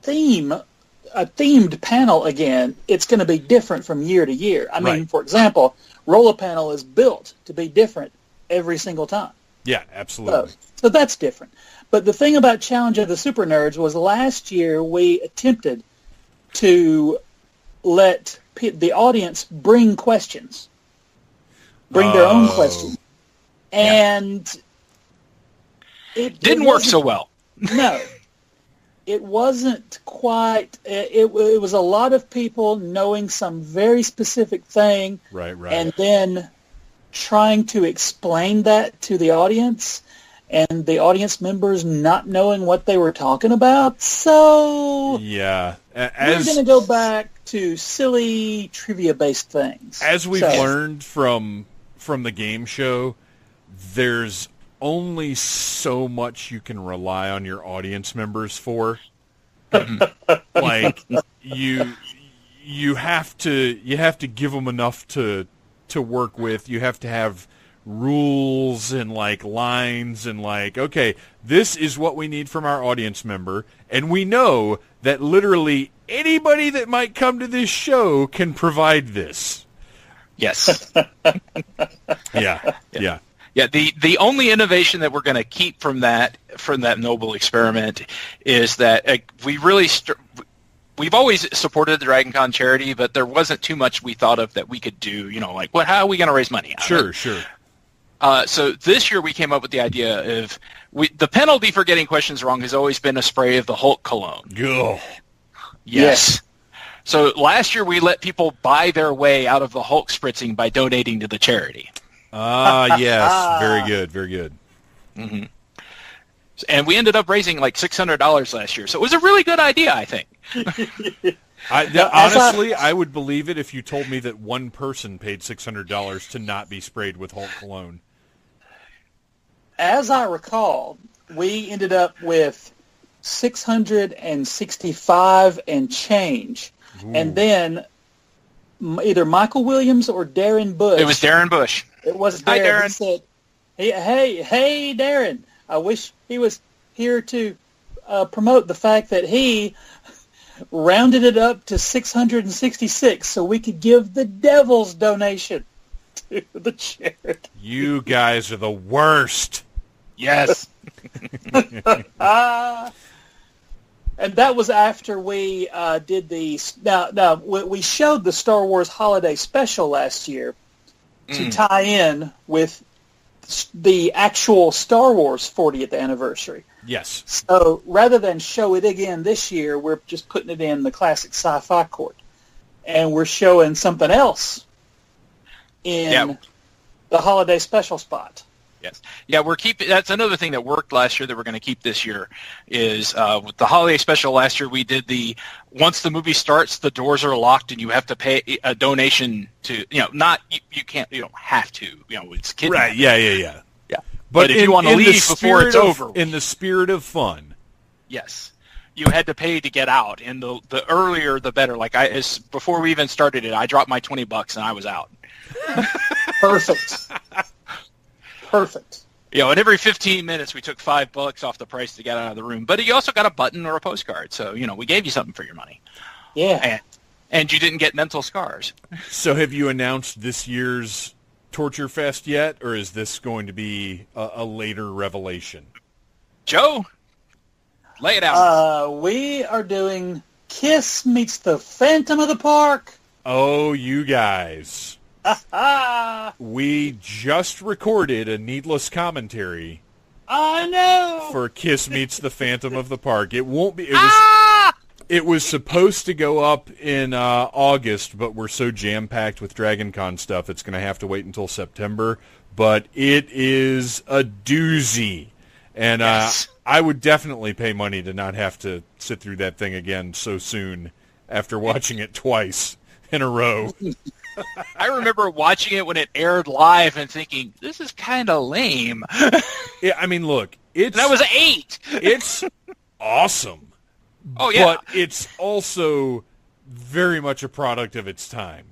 themed panel again, it's going to be different from year to year. I mean, for example, Roller Panel is built to be different every single time. Yeah, absolutely. So that's different. But the thing about Challenge of the Super Nerds was last year we attempted to let the audience bring questions, bring their own questions. And it didn't work so well. No. It wasn't quite. It was a lot of people knowing some very specific thing, right, and then trying to explain that to the audience, and the audience members not knowing what they were talking about. So yeah, We're going to go back to silly trivia-based things. As we've learned from the game show, there's only so much you can rely on your audience members for. Like you have to give them enough to work with. You have to have rules and like lines and like, okay, this is what we need from our audience member, and we know that literally anybody that might come to this show can provide this. Yes. Yeah. Yeah, the only innovation that we're going to keep from that noble experiment is that we've always supported the DragonCon charity, but there wasn't too much we thought of that we could do. Like, how are we going to raise money? Sure. So this year we came up with the idea of the penalty for getting questions wrong has always been a spray of the Hulk cologne. Ugh. Yes. So last year we let people buy their way out of the Hulk spritzing by donating to the charity. Yes. Very good. Very good. Mm-hmm. And we ended up raising like $600 last year. So it was a really good idea, I think. Honestly, I would believe it if you told me that one person paid $600 to not be sprayed with Hulk cologne. As I recall, we ended up with 665 and change. Ooh. And then either Michael Williams or Darren Bush. It was Darren Bush. It was Darren. Hi, Darren. He said, hey, Darren, I wish he was here to promote the fact that he rounded it up to 666 so we could give the devil's donation to the charity. You guys are the worst. Yes. And that was after we did the... Now, we showed the Star Wars Holiday Special last year to tie in with the actual Star Wars 40th anniversary. Yes. So rather than show it again this year, we're just putting it in the classic Sci-Fi court. And we're showing something else in the Holiday Special spot. Yes. Yeah, we're keeping. That's another thing that worked last year that we're going to keep this year is with the Holiday Special last year we did once the movie starts, the doors are locked and you have to pay a donation to, you don't have to, it's kidnapping. Right, yeah. But if you want to leave before it's over. In the spirit of fun. Yes. You had to pay to get out, and the earlier the better. Like before we even started it, I dropped my $20 and I was out. Perfect. And every 15 minutes we took $5 off the price to get out of the room. But you also got a button or a postcard, so we gave you something for your money. Yeah. And you didn't get mental scars. So have you announced this year's Torture Fest yet, or is this going to be a later revelation? Joe, lay it out. We are doing Kiss meets the Phantom of the Park. Oh, you guys. We just recorded a needless commentary. I know. For Kiss Meets the Phantom of the Park. It won't be. It was supposed to go up in August, but we're so jam-packed with DragonCon stuff, it's going to have to wait until September. But it is a doozy. And yes. I would definitely pay money to not have to sit through that thing again so soon after watching it twice in a row. I remember watching it when it aired live and thinking, this is kind of lame. Yeah, I mean, look. And I was 8. It's awesome. Oh, yeah. But it's also very much a product of its time.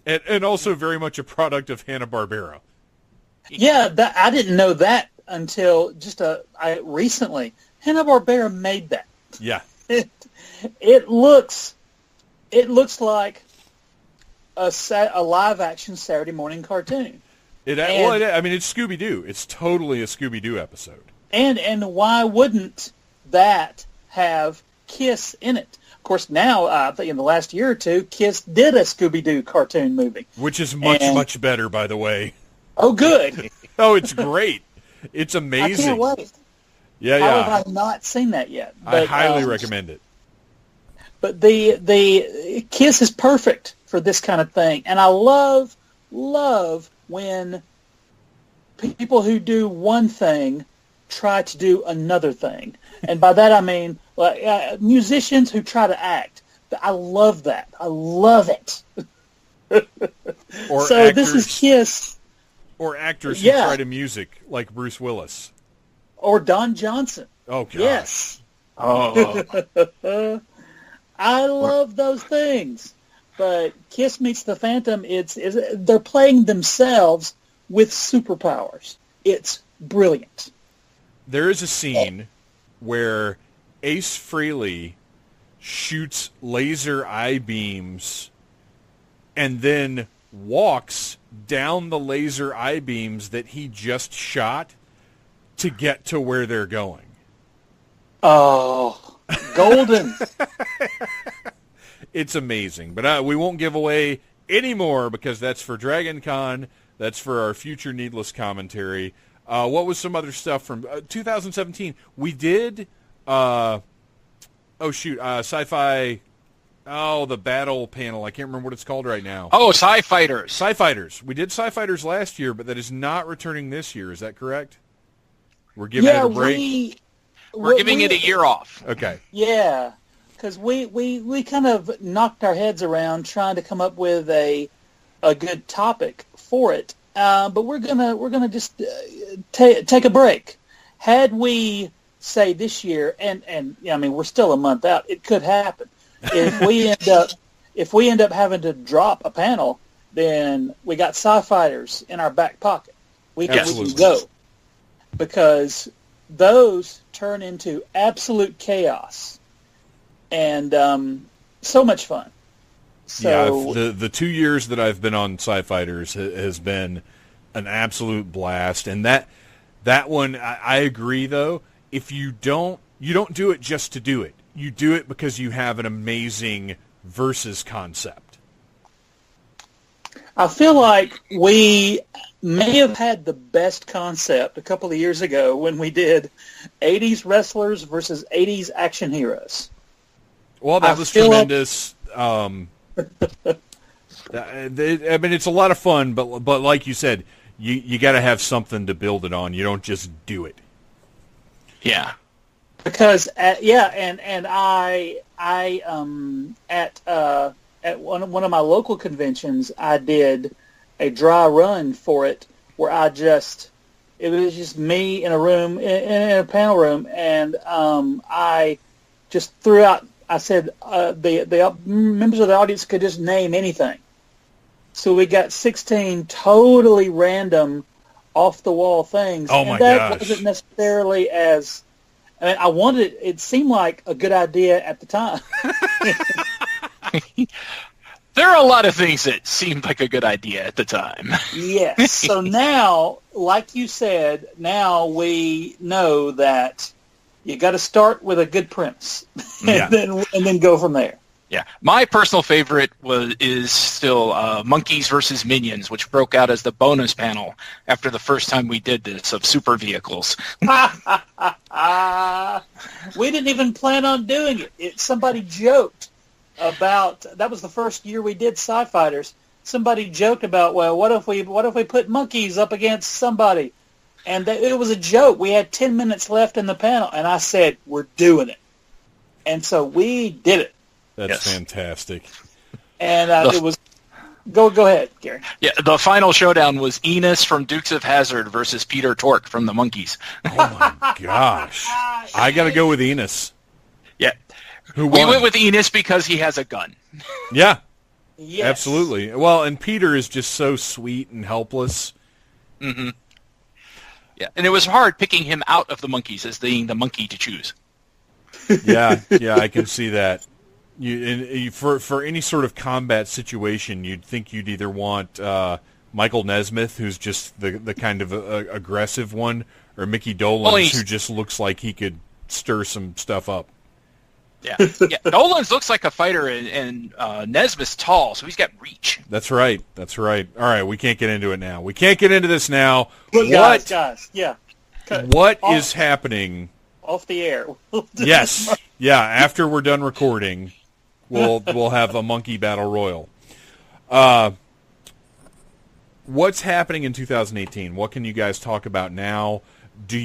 And also very much a product of Hanna-Barbera. Yeah, I didn't know that until just recently. Hanna-Barbera made that. Yeah. It looks like a live-action Saturday morning cartoon. It's Scooby-Doo. It's totally a Scooby-Doo episode. And why wouldn't that have Kiss in it? Of course, now, I think in the last year or two, Kiss did a Scooby-Doo cartoon movie. Which is much better, by the way. Oh, good. Oh, it's great. It's amazing. I can't wait. Yeah. How have I not seen that yet? But, I highly recommend it. But the Kiss is perfect for this kind of thing. And I love when people who do one thing try to do another thing. And by that I mean musicians who try to act. I love that. I love it. Or so actors, this is Kiss. Or actors who try to music, like Bruce Willis. Or Don Johnson. Oh, gosh. Yes. Oh. I love those things. But Kiss meets the Phantom, they're playing themselves with superpowers. It's brilliant. There is a scene where Ace Frehley shoots laser eye beams and then walks down the laser eye beams that he just shot to get to where they're going. Oh, golden. It's amazing. But we won't give away any more because that's for Dragon Con. That's for our future Needless commentary. What was some other stuff from 2017? We did, Sci-Fi, the battle panel. I can't remember what it's called right now. Oh, Sci-Fighters. Sci-Fighters. We did Sci-Fighters last year, but that is not returning this year. Is that correct? We're giving it a break? We're giving it a year off. Okay. Yeah, because we kind of knocked our heads around trying to come up with a good topic for it. But we're gonna just take a break. Had we say this year, and I mean we're still a month out, it could happen. If we end up having to drop a panel, then we got Sci-Fighters in our back pocket. We can go because those turn into absolute chaos and so much fun. So the 2 years that I've been on Sci-Fighters has been an absolute blast, and that one I agree though. If you don't do it just to do it. You do it because you have an amazing versus concept. I feel like we may have had the best concept a couple of years ago when we did 80s wrestlers versus 80s action heroes. Well, that was tremendous. I mean, it's a lot of fun, but like you said, you got to have something to build it on. You don't just do it. Yeah. Because at one of my local conventions, I did a dry run for it where it was just me in a room in a panel room, and I just threw out. I said the members of the audience could just name anything. So we got 16 totally random, off the wall things. Oh my gosh! That wasn't necessarily as. I mean, it seemed like a good idea at the time. There are a lot of things that seemed like a good idea at the time. Yes. So now, like you said, now we know that you got to start with a good premise, and then go from there. Yeah, my personal favorite is still Monkeys versus Minions, which broke out as the bonus panel after the first time we did this of super vehicles. We didn't even plan on doing it. Somebody joked about that was the first year we did Sci-Fighters. Somebody joked about, well, what if we put monkeys up against somebody? And it was a joke. We had 10 minutes left in the panel, and I said, we're doing it. And so we did it. That's fantastic. And it was... Go ahead, Gary. Yeah, the final showdown was Enos from Dukes of Hazzard versus Peter Tork from the Monkees. Oh, my gosh. I got to go with Enos. Yeah. Who won? We went with Enos because he has a gun. Yeah. Yes. Absolutely. Well, and Peter is just so sweet and helpless. Mm-hmm. Yeah, and it was hard picking him out of the Monkees as being the monkey to choose. Yeah, I can see that. For any sort of combat situation, you'd think you'd either want Michael Nesmith, who's just the kind of aggressive one, or Mickey Dolenz, who just looks like he could stir some stuff up. Yeah. Dolenz looks like a fighter, and Nesmith's tall, so he's got reach. That's right. All right, we can't get into it now. We can't get into this now. Guys, yeah. What is happening? Off the air. Yes. Yeah, after we're done recording, we'll have a monkey battle royal. What's happening in 2018? What can you guys talk about now? Can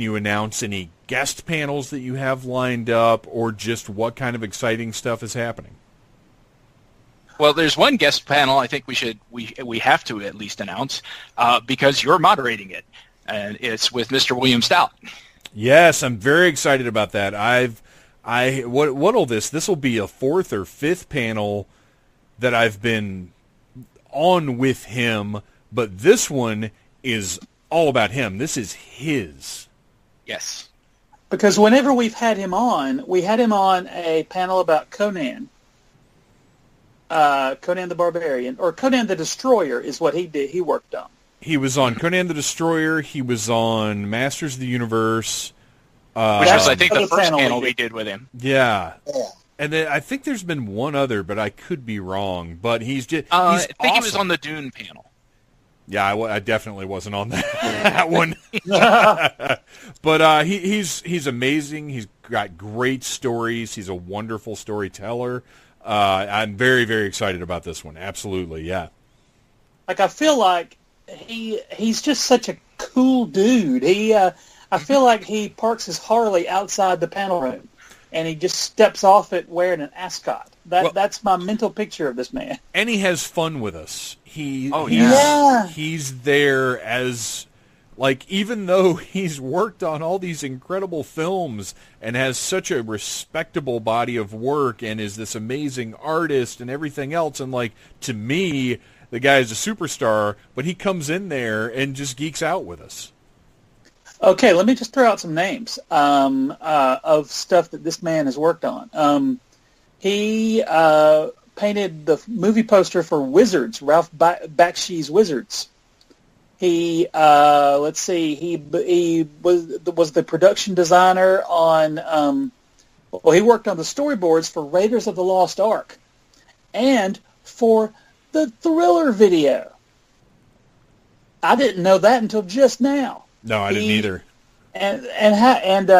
you announce any guest panels that you have lined up, or just what kind of exciting stuff is happening? Well, there's one guest panel I think we have to at least announce because you're moderating it, and it's with Mr. William Stout. Yes, I'm very excited about that. This will be a fourth or fifth panel that I've been on with him, but this one is all about him. This is his. Yes. Because whenever we've had him on, we had him on a panel about Conan. Conan the Barbarian, or Conan the Destroyer is what he did. He worked on. He was on Conan the Destroyer. He was on Masters of the Universe. Which was, I think, the first panel we did with him. Yeah. And then I think there's been one other, but I could be wrong. But he's just I he's think awesome. he was on the Dune panel. Yeah, I definitely wasn't on that one. But he's amazing. He's got great stories. He's a wonderful storyteller. I'm very, very excited about this one. Absolutely, yeah. Like, I feel like he's just such a cool dude. I feel like he parks his Harley outside the panel room, and he just steps off it wearing an ascot. That's my mental picture of this man. And he has fun with us. He's there as, like, even though he's worked on all these incredible films and has such a respectable body of work and is this amazing artist and everything else, and, like, to me, the guy is a superstar, but he comes in there and just geeks out with us. Okay, let me just throw out some names of stuff that this man has worked on. He painted the movie poster for Wizards, Ralph Bakshi's Wizards. He was the production designer on. He worked on the storyboards for Raiders of the Lost Ark, and for the Thriller video. I didn't know that until just now. No, I didn't either. And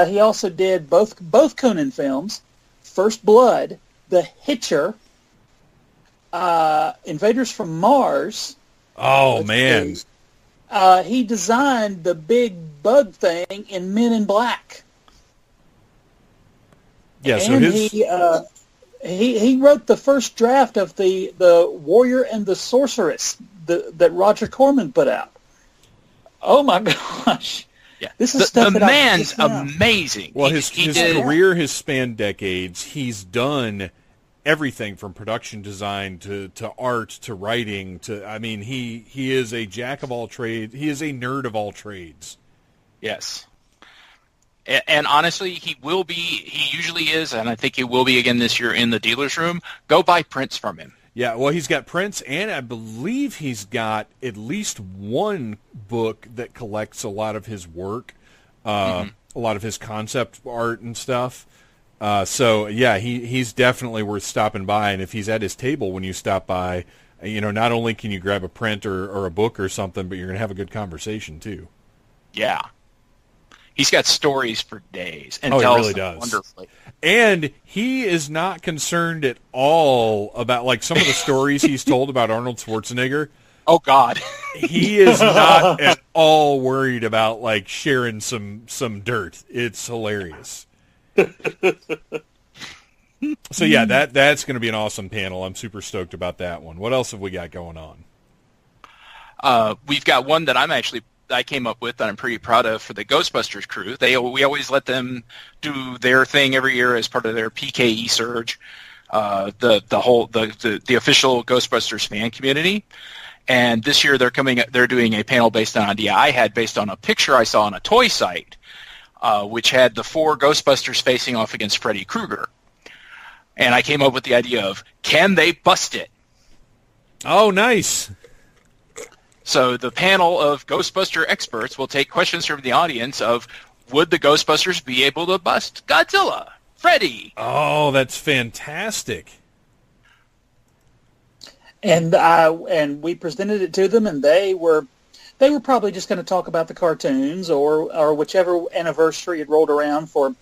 he also did both Conan films, First Blood, The Hitcher, Invaders from Mars. Oh, man. He designed the big bug thing in Men in Black. Yeah, so and he wrote the first draft of the Warrior and the Sorceress that Roger Corman put out. Oh my gosh! Yeah, this is stuff the that man's amazing. Well, his career has spanned decades. He's done everything from production design to art to writing to. I mean, he is a jack of all trades. He is a nerd of all trades. Yes. And honestly, he usually is, and I think he will be again this year in the dealer's room. Go buy prints from him. Yeah, well, he's got prints, and I believe he's got at least one book that collects a lot of his work, a lot of his concept art and stuff. So, yeah, he's definitely worth stopping by, and if he's at his table when you stop by, not only can you grab a print or a book or something, but you're going to have a good conversation, too. Yeah. He's got stories for days and he tells really them does. wonderfully. And he is not concerned at all about, like, some of the stories he's told about Arnold Schwarzenegger. Oh, God. He is not at all worried about, like, sharing some dirt. It's hilarious. So, yeah, that's going to be an awesome panel. I'm super stoked about that one. What else have we got going on? We've got one that I came up with that I'm pretty proud of for the Ghostbusters crew. We always let them do their thing every year as part of their PKE surge, the official Ghostbusters fan community. And this year they're doing a panel based on an idea I had based on a picture I saw on a toy site, which had the 4 Ghostbusters facing off against Freddy Krueger. And I came up with the idea of, can they bust it? Oh, nice. So the panel of Ghostbuster experts will take questions from the audience of, would the Ghostbusters be able to bust Godzilla, Freddy? Oh, that's fantastic. And we presented it to them, and they were probably just going to talk about the cartoons or whichever anniversary had rolled around for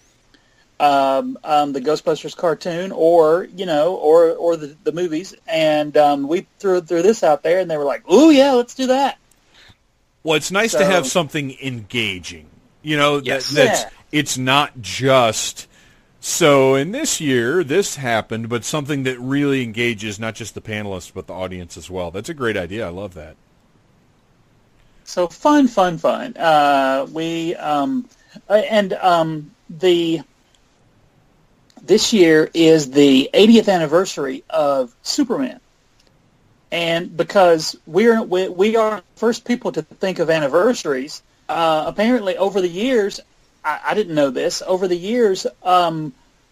the Ghostbusters cartoon or the movies. And we threw this out there, and they were like, "Ooh, yeah, let's do that." Well, it's nice to have something engaging. You know, it's not just, so in this year, this happened, but something that really engages not just the panelists, but the audience as well. That's a great idea. I love that. So fun. This year is the 80th anniversary of Superman. And because we are the first people to think of anniversaries, apparently over the years, I didn't know this, over the years,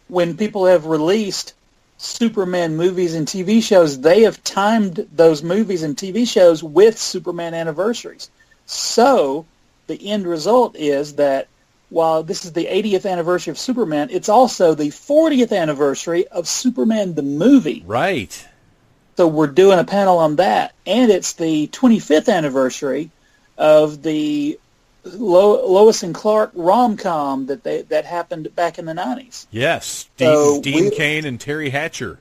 when people have released Superman movies and TV shows, they have timed those movies and TV shows with Superman anniversaries. So the end result is that while this is the 80th anniversary of Superman, it's also the 40th anniversary of Superman the movie. Right. So we're doing a panel on that. And it's the 25th anniversary of the Lois and Clark rom-com that happened back in the 90s. Yes. Dean Cain and Terry Hatcher.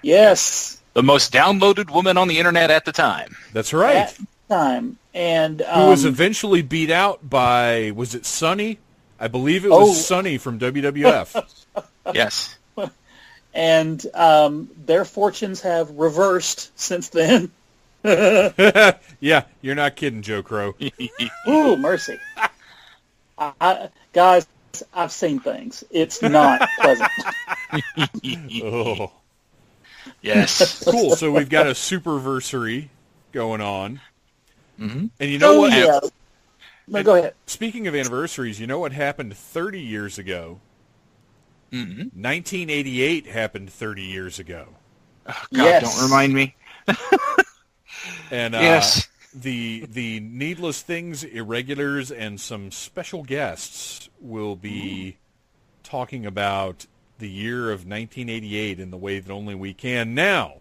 Yes. The most downloaded woman on the internet at the time. That's right. At the time. And who was eventually beat out by, was it Sonny? I believe it was Sonny from WWF. Yes. And their fortunes have reversed since then. Yeah, you're not kidding, Joe Crowe. Ooh, mercy. Guys, I've seen things. It's not pleasant. Oh. Yes. Cool, so we've got a superversary going on. Mm-hmm. And you know what? Yeah. No, go ahead. Speaking of anniversaries, you know what happened 30 years ago? Mm-hmm. 1988 happened 30 years ago. Oh, God, don't remind me. And yes. The Needless Things, Irregulars, and some special guests will be talking about the year of 1988 in the way that only we can. Now,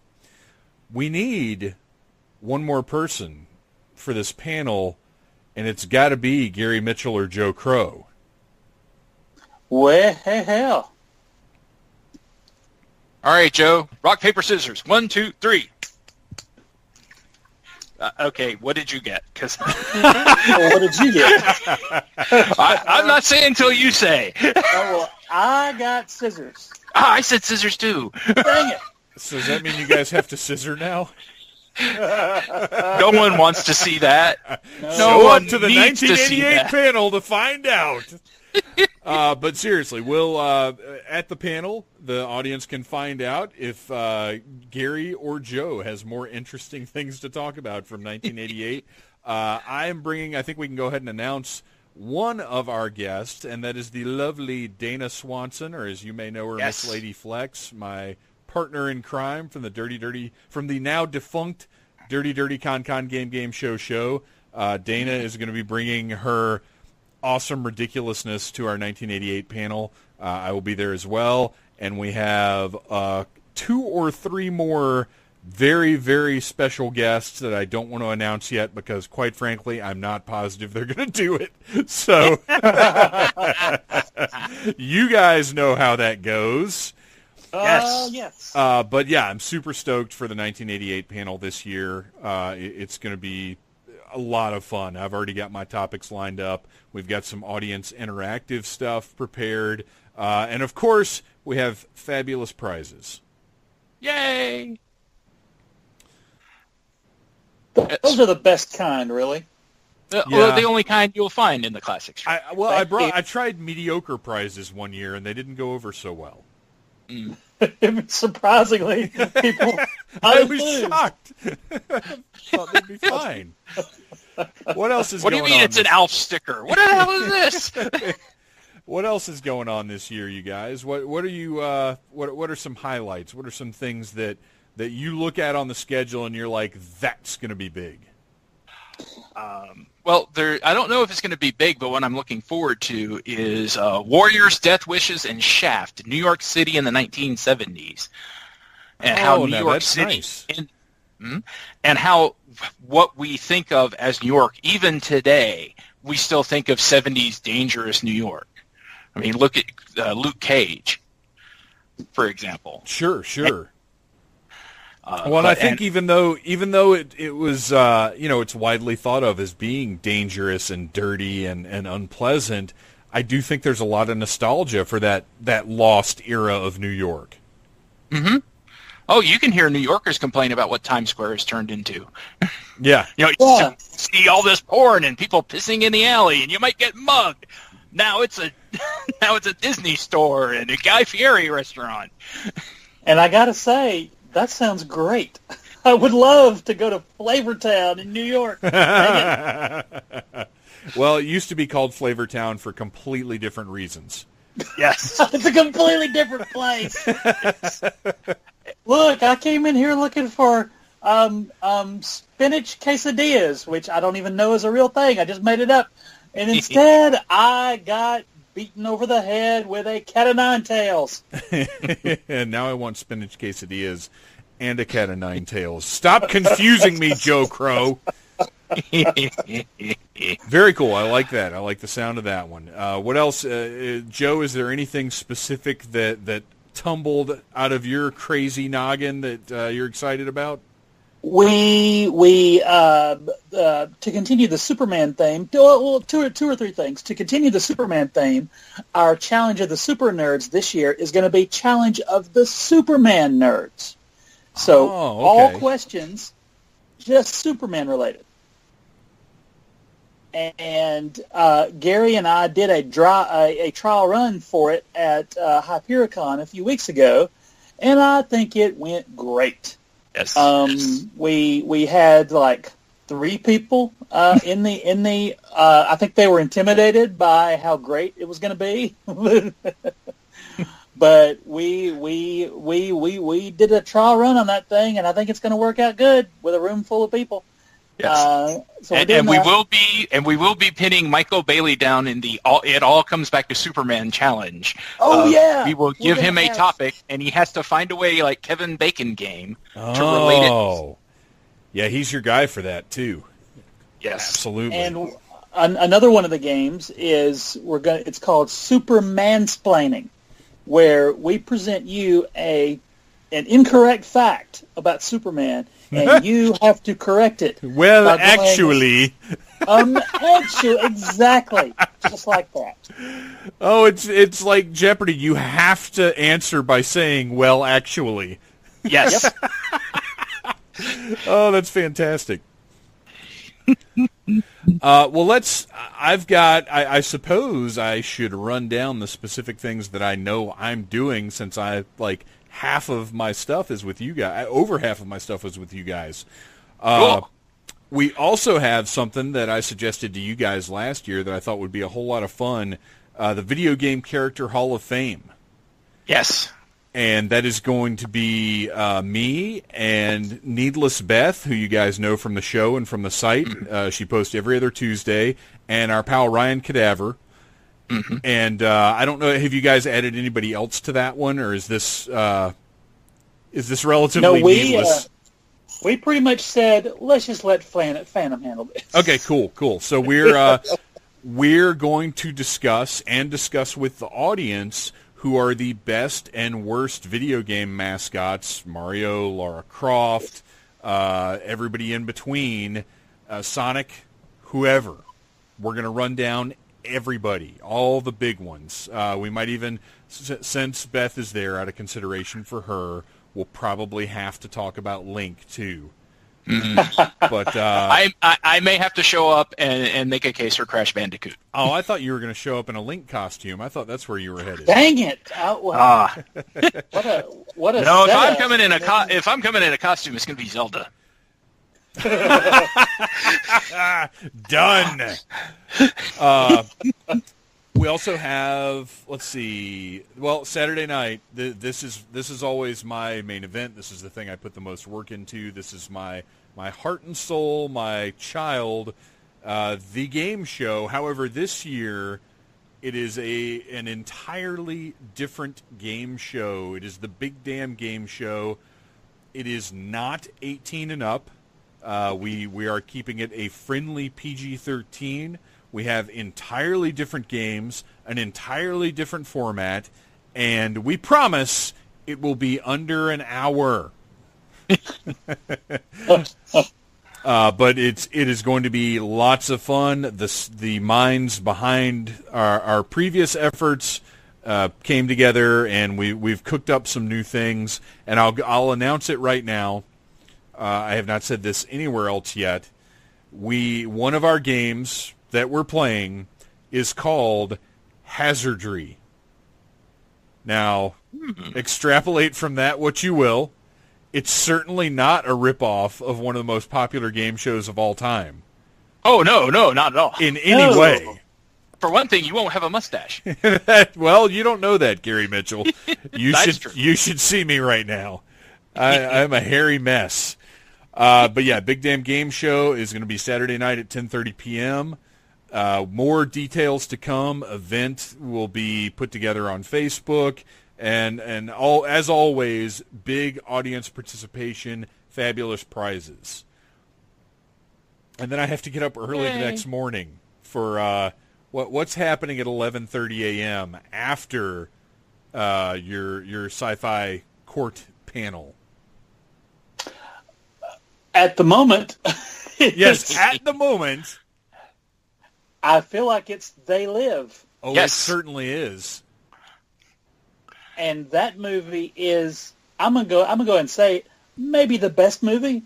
we need one more person for this panel, and it's got to be Gary Mitchel or Joe Crowe. Well. All right, Joe. Rock, paper, scissors. 1, 2, 3. Okay, what did you get? What did you get? I'm not saying until you say. I got scissors. I said scissors too. Dang it. So does that mean you guys have to scissor now? No one wants to see that. Show up to the 1988 panel to find out. But seriously, we'll at the panel, the audience can find out if Gary or Joe has more interesting things to talk about from 1988. I am bringing, I think we can go ahead and announce one of our guests, and that is the lovely Dana Swanson, or as you may know her, yes, Miss Lady Flex, my partner in crime from the now defunct Dirty Con Game Show. Dana is going to be bringing her awesome ridiculousness to our 1988 panel. I will be there as well, and we have 2 or 3 more very, very special guests that I don't want to announce yet because, quite frankly, I'm not positive they're going to do it. So you guys know how that goes. Yes. But yeah, I'm super stoked for the 1988 panel this year. It's going to be a lot of fun. I've already got my topics lined up. We've got some audience interactive stuff prepared. And of course, we have fabulous prizes. Yay! Those are the best kind, really. Well, the only kind you'll find in the classics. I tried mediocre prizes one year, and they didn't go over so well. Surprisingly, people. I was shocked. Thought they'd be fine. What else is going on? What do you mean it's an Alf sticker? What the hell is this? What else is going on this year, you guys? What are you? What are some highlights? What are some things that you look at on the schedule and you're like, that's going to be big? Well, I don't know if it's going to be big, but what I'm looking forward to is Warriors, Death Wishes, and Shaft, New York City in the 1970s, and how New York City, nice. And how what we think of as New York, even today, we still think of 70s dangerous New York. I mean, look at Luke Cage, for example. Sure. Well, and I think even though it was it's widely thought of as being dangerous and dirty and unpleasant, I do think there's a lot of nostalgia for that lost era of New York. Mm-hmm. Oh, you can hear New Yorkers complain about what Times Square has turned into. Yeah. You see all this porn and people pissing in the alley, and you might get mugged. Now it's a Disney store and a Guy Fieri restaurant. And I gotta say, that sounds great. I would love to go to Flavortown in New York. Well, it used to be called Flavortown for completely different reasons. Yes. It's a completely different place. Look, I came in here looking for spinach quesadillas, which I don't even know is a real thing. I just made it up. And instead, I got beaten over the head with a cat of nine tails. And now I want spinach quesadillas and a cat of nine tails. Stop confusing me, Joe Crowe. Very cool. I like that. I like the sound of that one. What else? Joe, is there anything specific that tumbled out of your crazy noggin that you're excited about? We to continue the Superman theme, well, two or three things. To continue the Superman theme, our Challenge of the Super Nerds this year is going to be Challenge of the Superman Nerds. So all questions just Superman related. And Gary and I did a trial run for it at Hypericon a few weeks ago, and I think it went great. Yes. We had like 3 people in the. I think they were intimidated by how great it was going to be. But we did a trial run on that thing, and I think it's going to work out good with a room full of people. Yes. And we will be pinning Michael Bailey down in the It All Comes Back to Superman challenge. Yeah. We will give him a topic, and he has to find a way, like Kevin Bacon game, to relate it. Yeah, he's your guy for that too. Yes, absolutely. And another one of the games is it's called Super Mansplaining, where we present you an incorrect fact about Superman. And you have to correct it. Well, actually. Exactly. Just like that. Oh, it's like Jeopardy. You have to answer by saying, well, actually. Yes. Yep. Oh, that's fantastic. Well, I suppose I should run down the specific things that I know I'm doing, since half of my stuff is with you guys. Over half of my stuff is with you guys. Cool. We also have something that I suggested to you guys last year that I thought would be a whole lot of fun, the Video Game Character Hall of Fame. Yes. And that is going to be me and Needless Beth, who you guys know from the show and from the site. She posts every other Tuesday. And our pal Ryan Cadaver. Mm-hmm. And I don't know, have you guys added anybody else to that one, or is this relatively needless? We pretty much said, let's just let Phantom handle this. Okay, cool. So we're going to discuss with the audience who are the best and worst video game mascots: Mario, Lara Croft, everybody in between, Sonic, whoever. We're going to run down everybody, all the big ones. We might even, since Beth is there, out of consideration for her, we'll probably have to talk about Link too. But I may have to show up and make a case for Crash Bandicoot. Oh, I thought you were going to show up in a Link costume. I thought that's where you were headed. Dang it! What a no! If I'm coming in a costume, it's going to be Zelda. Done. We also have, let's see, well, Saturday night, this is always my main event. This is the thing I put the most work into. This is my heart and soul, my child, the game show. However, this year it is an entirely different game show. It is the Big Damn Game Show. It is not 18 and up. We are keeping it a friendly PG-13. We have entirely different games, an entirely different format, and we promise it will be under an hour. But it is going to be lots of fun. The minds behind our previous efforts came together, and we've cooked up some new things. And I'll announce it right now. I have not said this anywhere else yet. One of our games that we're playing is called Hazardry. Now, extrapolate from that what you will. It's certainly not a ripoff of one of the most popular game shows of all time. Oh, no, not at all. In any way. For one thing, you won't have a mustache. Well, you don't know that, Gary Mitchell. True. You should see me right now. I'm a hairy mess. But yeah, Big Damn Game Show is going to be Saturday night at 10:30 p.m. More details to come. Event will be put together on Facebook. And all, as always, big audience participation, fabulous prizes. And then I have to get up early the next morning for what's happening at 11:30 a.m. after your Sci-Fi court panel. At the moment, yes, at the moment, I feel like it's They Live. Oh, yes. It certainly is. And that movie is, I'm gonna go ahead and say, maybe the best movie.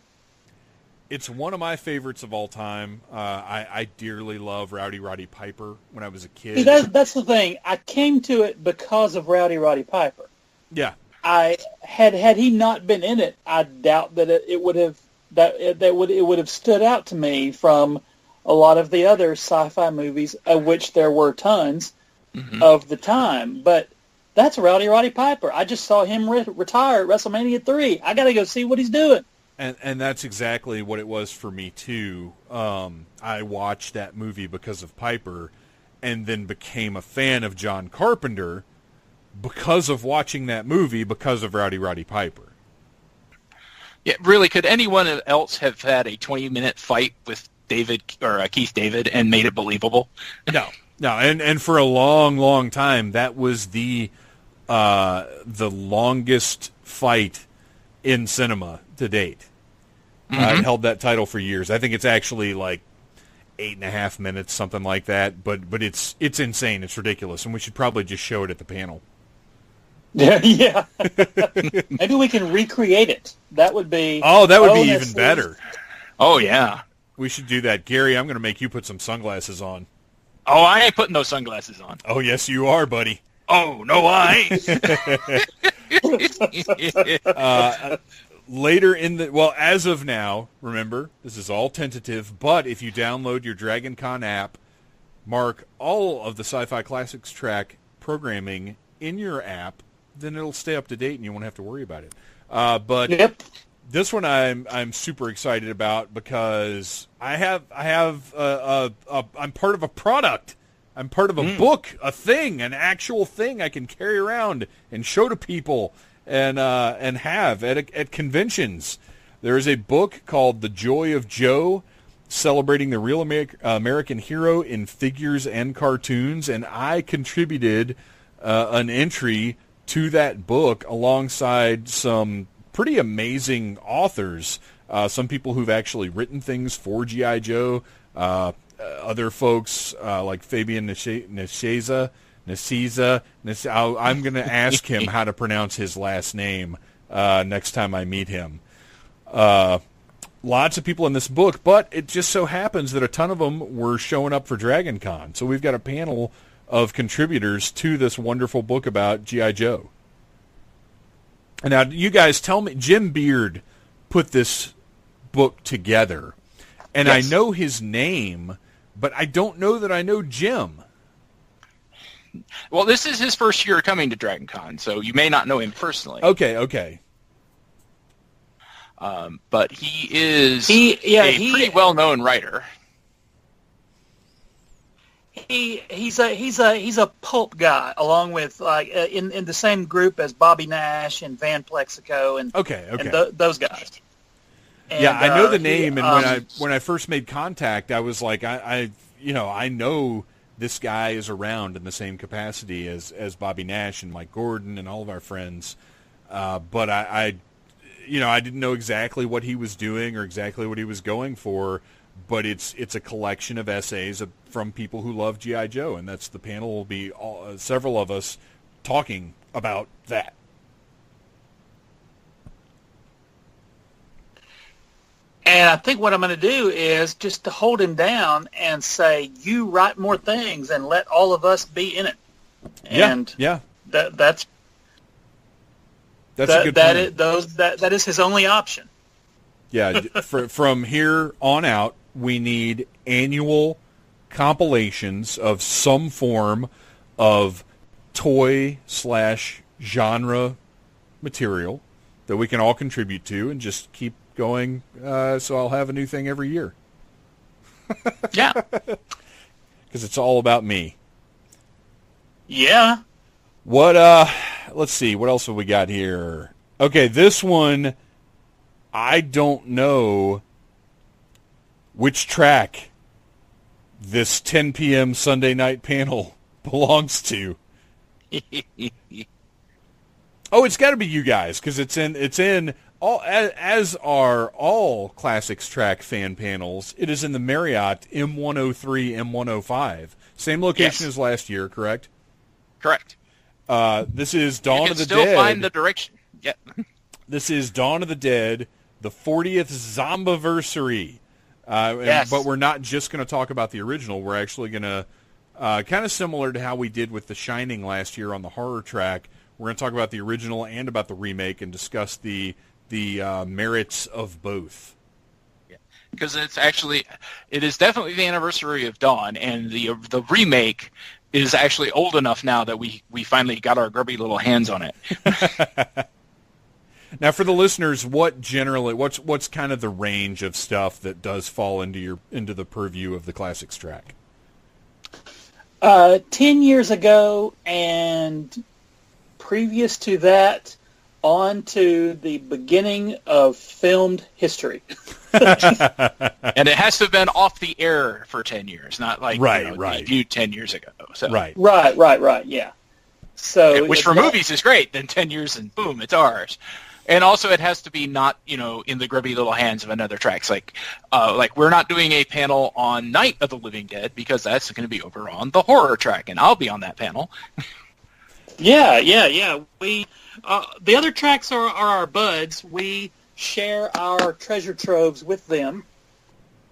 It's one of my favorites of all time. I dearly love Rowdy Roddy Piper when I was a kid. See, that's the thing. I came to it because of Rowdy Roddy Piper. Yeah. I had he not been in it, I doubt that it would have stood out to me from a lot of the other sci-fi movies, of which there were tons of the time. But that's Rowdy Roddy Piper. I just saw him retire at WrestleMania 3. I got to go see what he's doing. And that's exactly what it was for me, too. I watched that movie because of Piper and then became a fan of John Carpenter because of watching that movie because of Rowdy Roddy Piper. Yeah, really, could anyone else have had a 20-minute fight with Keith David and made it believable? No, and for a long, long time, that was the longest fight in cinema to date. It held that title for years. I think it's actually like 8.5 minutes, something like that. But it's insane. It's ridiculous, and we should probably just show it at the panel. Yeah. Maybe we can recreate it. That would be... Oh, that would be even better. Oh, yeah. We should do that. Gary, I'm going to make you put some sunglasses on. Oh, I ain't putting those sunglasses on. Oh, yes, you are, buddy. Oh, no, I ain't. Later as of now, remember, this is all tentative, but if you download your Dragon Con app, mark all of the Sci-Fi Classics track programming in your app, then it'll stay up to date and you won't have to worry about it. But yep. This one I'm super excited about because I'm part of a product. I'm part of a book, a thing, an actual thing I can carry around and show to people and have at conventions. There is a book called The Joy of Joe, celebrating the real American hero in figures and cartoons, and I contributed an entry to that book alongside some pretty amazing authors, some people who've actually written things for G.I. Joe, other folks like Fabian Nicieza. I'm going to ask him how to pronounce his last name next time I meet him. Lots of people in this book, but it just so happens that a ton of them were showing up for Dragon Con. So we've got a panel of contributors to this wonderful book about G.I. Joe. And now, you guys tell me, Jim Beard put this book together, and yes. I know his name, but I don't know that I know Jim. Well, this is his first year coming to Dragon Con, so you may not know him personally. Okay. But he is a pretty well-known writer. He's a pulp guy, along with in the same group as Bobby Nash and Van Plexico and those guys. And, yeah, I know the name, and when I first made contact, I was like, I know this guy is around in the same capacity as Bobby Nash and Mike Gordon and all of our friends, but I didn't know exactly what he was doing or exactly what he was going for, but it's a collection of essays from people who love G.I. Joe, and the panel will be several of us talking about that. And I think what I'm going to do is just to hold him down and say, you write more things and let all of us be in it. And that's a good point. That is his only option. Yeah, from here on out, we need annual compilations of some form of toy/genre material that we can all contribute to and just keep going, so I'll have a new thing every year. Yeah. Because it's all about me. Yeah. Let's see, what else have we got here? Okay, this one, I don't know which track this 10 p.m. Sunday night panel belongs to. Oh, it's got to be you guys, because it's in all, as are all Classics Track fan panels. It is in the Marriott M103, M105. Same location as last year, correct? Correct. This is Dawn of the Dead. You can still find the direction. Yeah. This is Dawn of the Dead, the 40th Zombiversary. Yes. But we're not just going to talk about the original. We're actually going to, kind of similar to how we did with The Shining last year on the horror track, we're going to talk about the original and about the remake and discuss the merits of both. Yeah. Because it is definitely the anniversary of Dawn, and the remake is actually old enough now that we finally got our grubby little hands on it. Now, for the listeners, what's kind of the range of stuff that does fall into the purview of the Classics Track? 10 years ago and previous to that, on to the beginning of filmed history. And it has to have been off the air for 10 years, not like debuted 10 years ago. So. Right, yeah. So which for movies is great. Then 10 years and boom, it's ours. And also, it has to be not, in the grubby little hands of another tracks. Like we're not doing a panel on Night of the Living Dead because that's going to be over on the horror track, and I'll be on that panel. Yeah. We the other tracks are our buds. We share our treasure troves with them,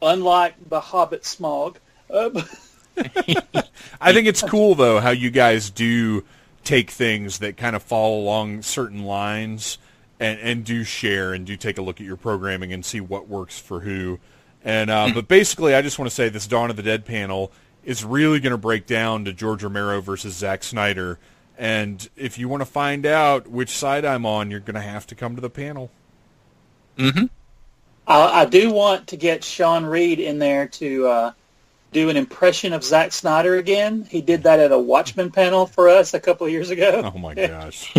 unlike the Hobbit Smog. I think it's cool though how you guys do take things that kind of fall along certain lines. And do share and do take a look at your programming and see what works for who. And but basically, I just want to say this Dawn of the Dead panel is really going to break down to George Romero versus Zack Snyder. And if you want to find out which side I'm on, you're going to have to come to the panel. Mm-hmm. I do want to get Sean Reed in there to do an impression of Zack Snyder again. He did that at a Watchmen panel for us a couple of years ago. Oh, my gosh.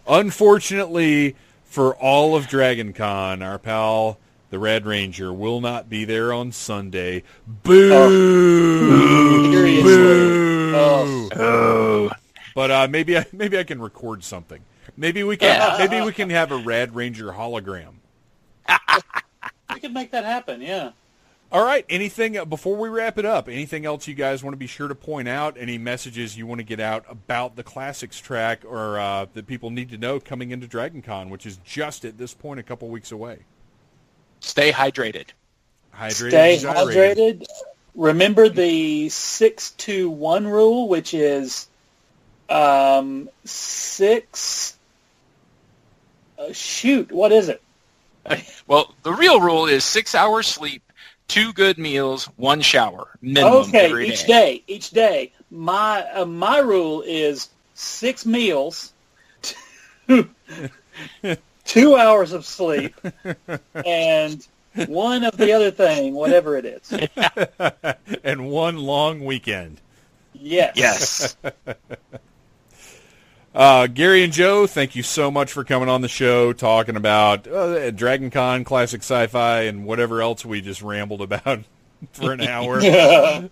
Unfortunately, for all of Dragon Con, our pal, the Red Ranger, will not be there on Sunday. Boo! Seriously. Boo! Oh. But maybe I can record something. Maybe we can have a Red Ranger hologram. We can make that happen, yeah. All right, anything, before we wrap it up, anything else you guys want to be sure to point out? Any messages you want to get out about the Classics Track or that people need to know coming into Dragon Con, which is just at this point a couple weeks away? Stay hydrated. Stay hydrated. Remember the 6-2-1 rule, which is 6... shoot, what is it? Well, the real rule is 6 hours sleep, 2 good meals, 1 shower minimum every day. Each day. My rule is 6 meals, 2 hours of sleep, and 1 of the other thing, whatever it is. And 1 long weekend. Yes. Gary and Joe, thank you so much for coming on the show, talking about Dragon Con, Classic Sci-Fi, and whatever else we just rambled about for an hour.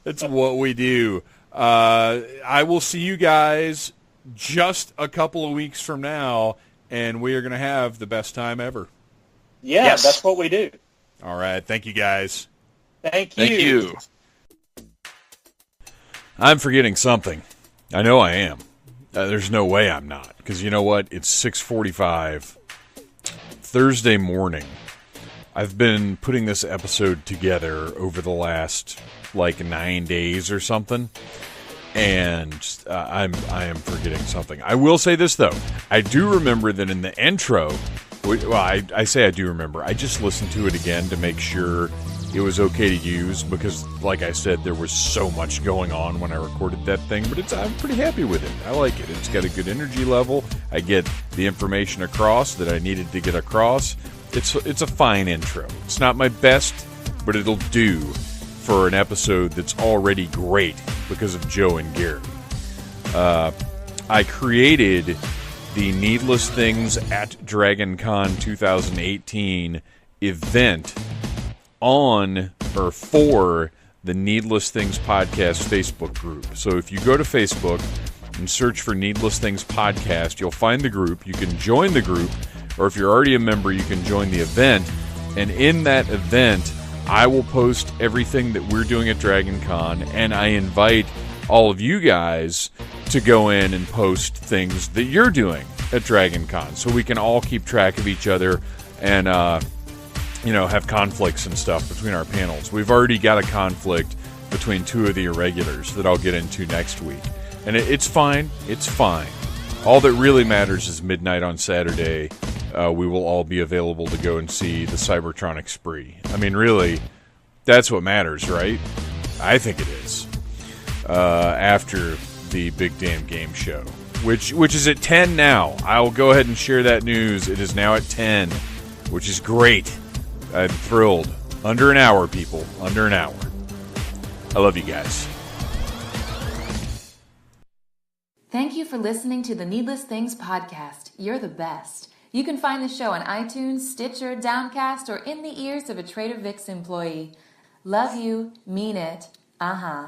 That's what we do. I will see you guys just a couple of weeks from now and we are going to have the best time ever. Yeah, Yes. That's what we do. All right. Thank you, guys. Thank you. Thank you. I'm forgetting something. I know I am. There's no way I'm not. Because you know what? It's 6:45 Thursday morning. I've been putting this episode together over the last, 9 days or something. And I am forgetting something. I will say this, though. I do remember that in the intro... Well, I say I do remember. I just listened to it again to make sure it was okay to use because, like I said, there was so much going on when I recorded that thing. But I'm pretty happy with it. I like it. It's got a good energy level. I get the information across that I needed to get across. It's a fine intro. It's not my best, but it'll do for an episode that's already great because of Joe and Gary. I created the Needless Things at DragonCon 2018 event on or for the Needless Things Podcast Facebook group. So if you go to Facebook and search for Needless Things Podcast, you'll find the group. You can join the group, or if you're already a member, you can join the event. And in that event, I will post everything that we're doing at DragonCon, and I invite all of you guys to go in and post things that you're doing at DragonCon, so we can all keep track of each other and have conflicts and stuff between our panels. We've already got a conflict between two of the irregulars that I'll get into next week, and it's fine. It's fine. All that really matters is midnight on Saturday. We will all be available to go and see the Cybertronic Spree. I mean, really, that's what matters, right? I think it is. After the Big Damn Game Show, which is at 10 now. I'll go ahead and share that news. It is now at 10, which is great. I'm thrilled. Under an hour, people. Under an hour. I love you guys. Thank you for listening to the Needless Things podcast. You're the best. You can find the show on iTunes, Stitcher, Downcast, or in the ears of a Trader Vic's employee. Love you. Mean it. Uh-huh.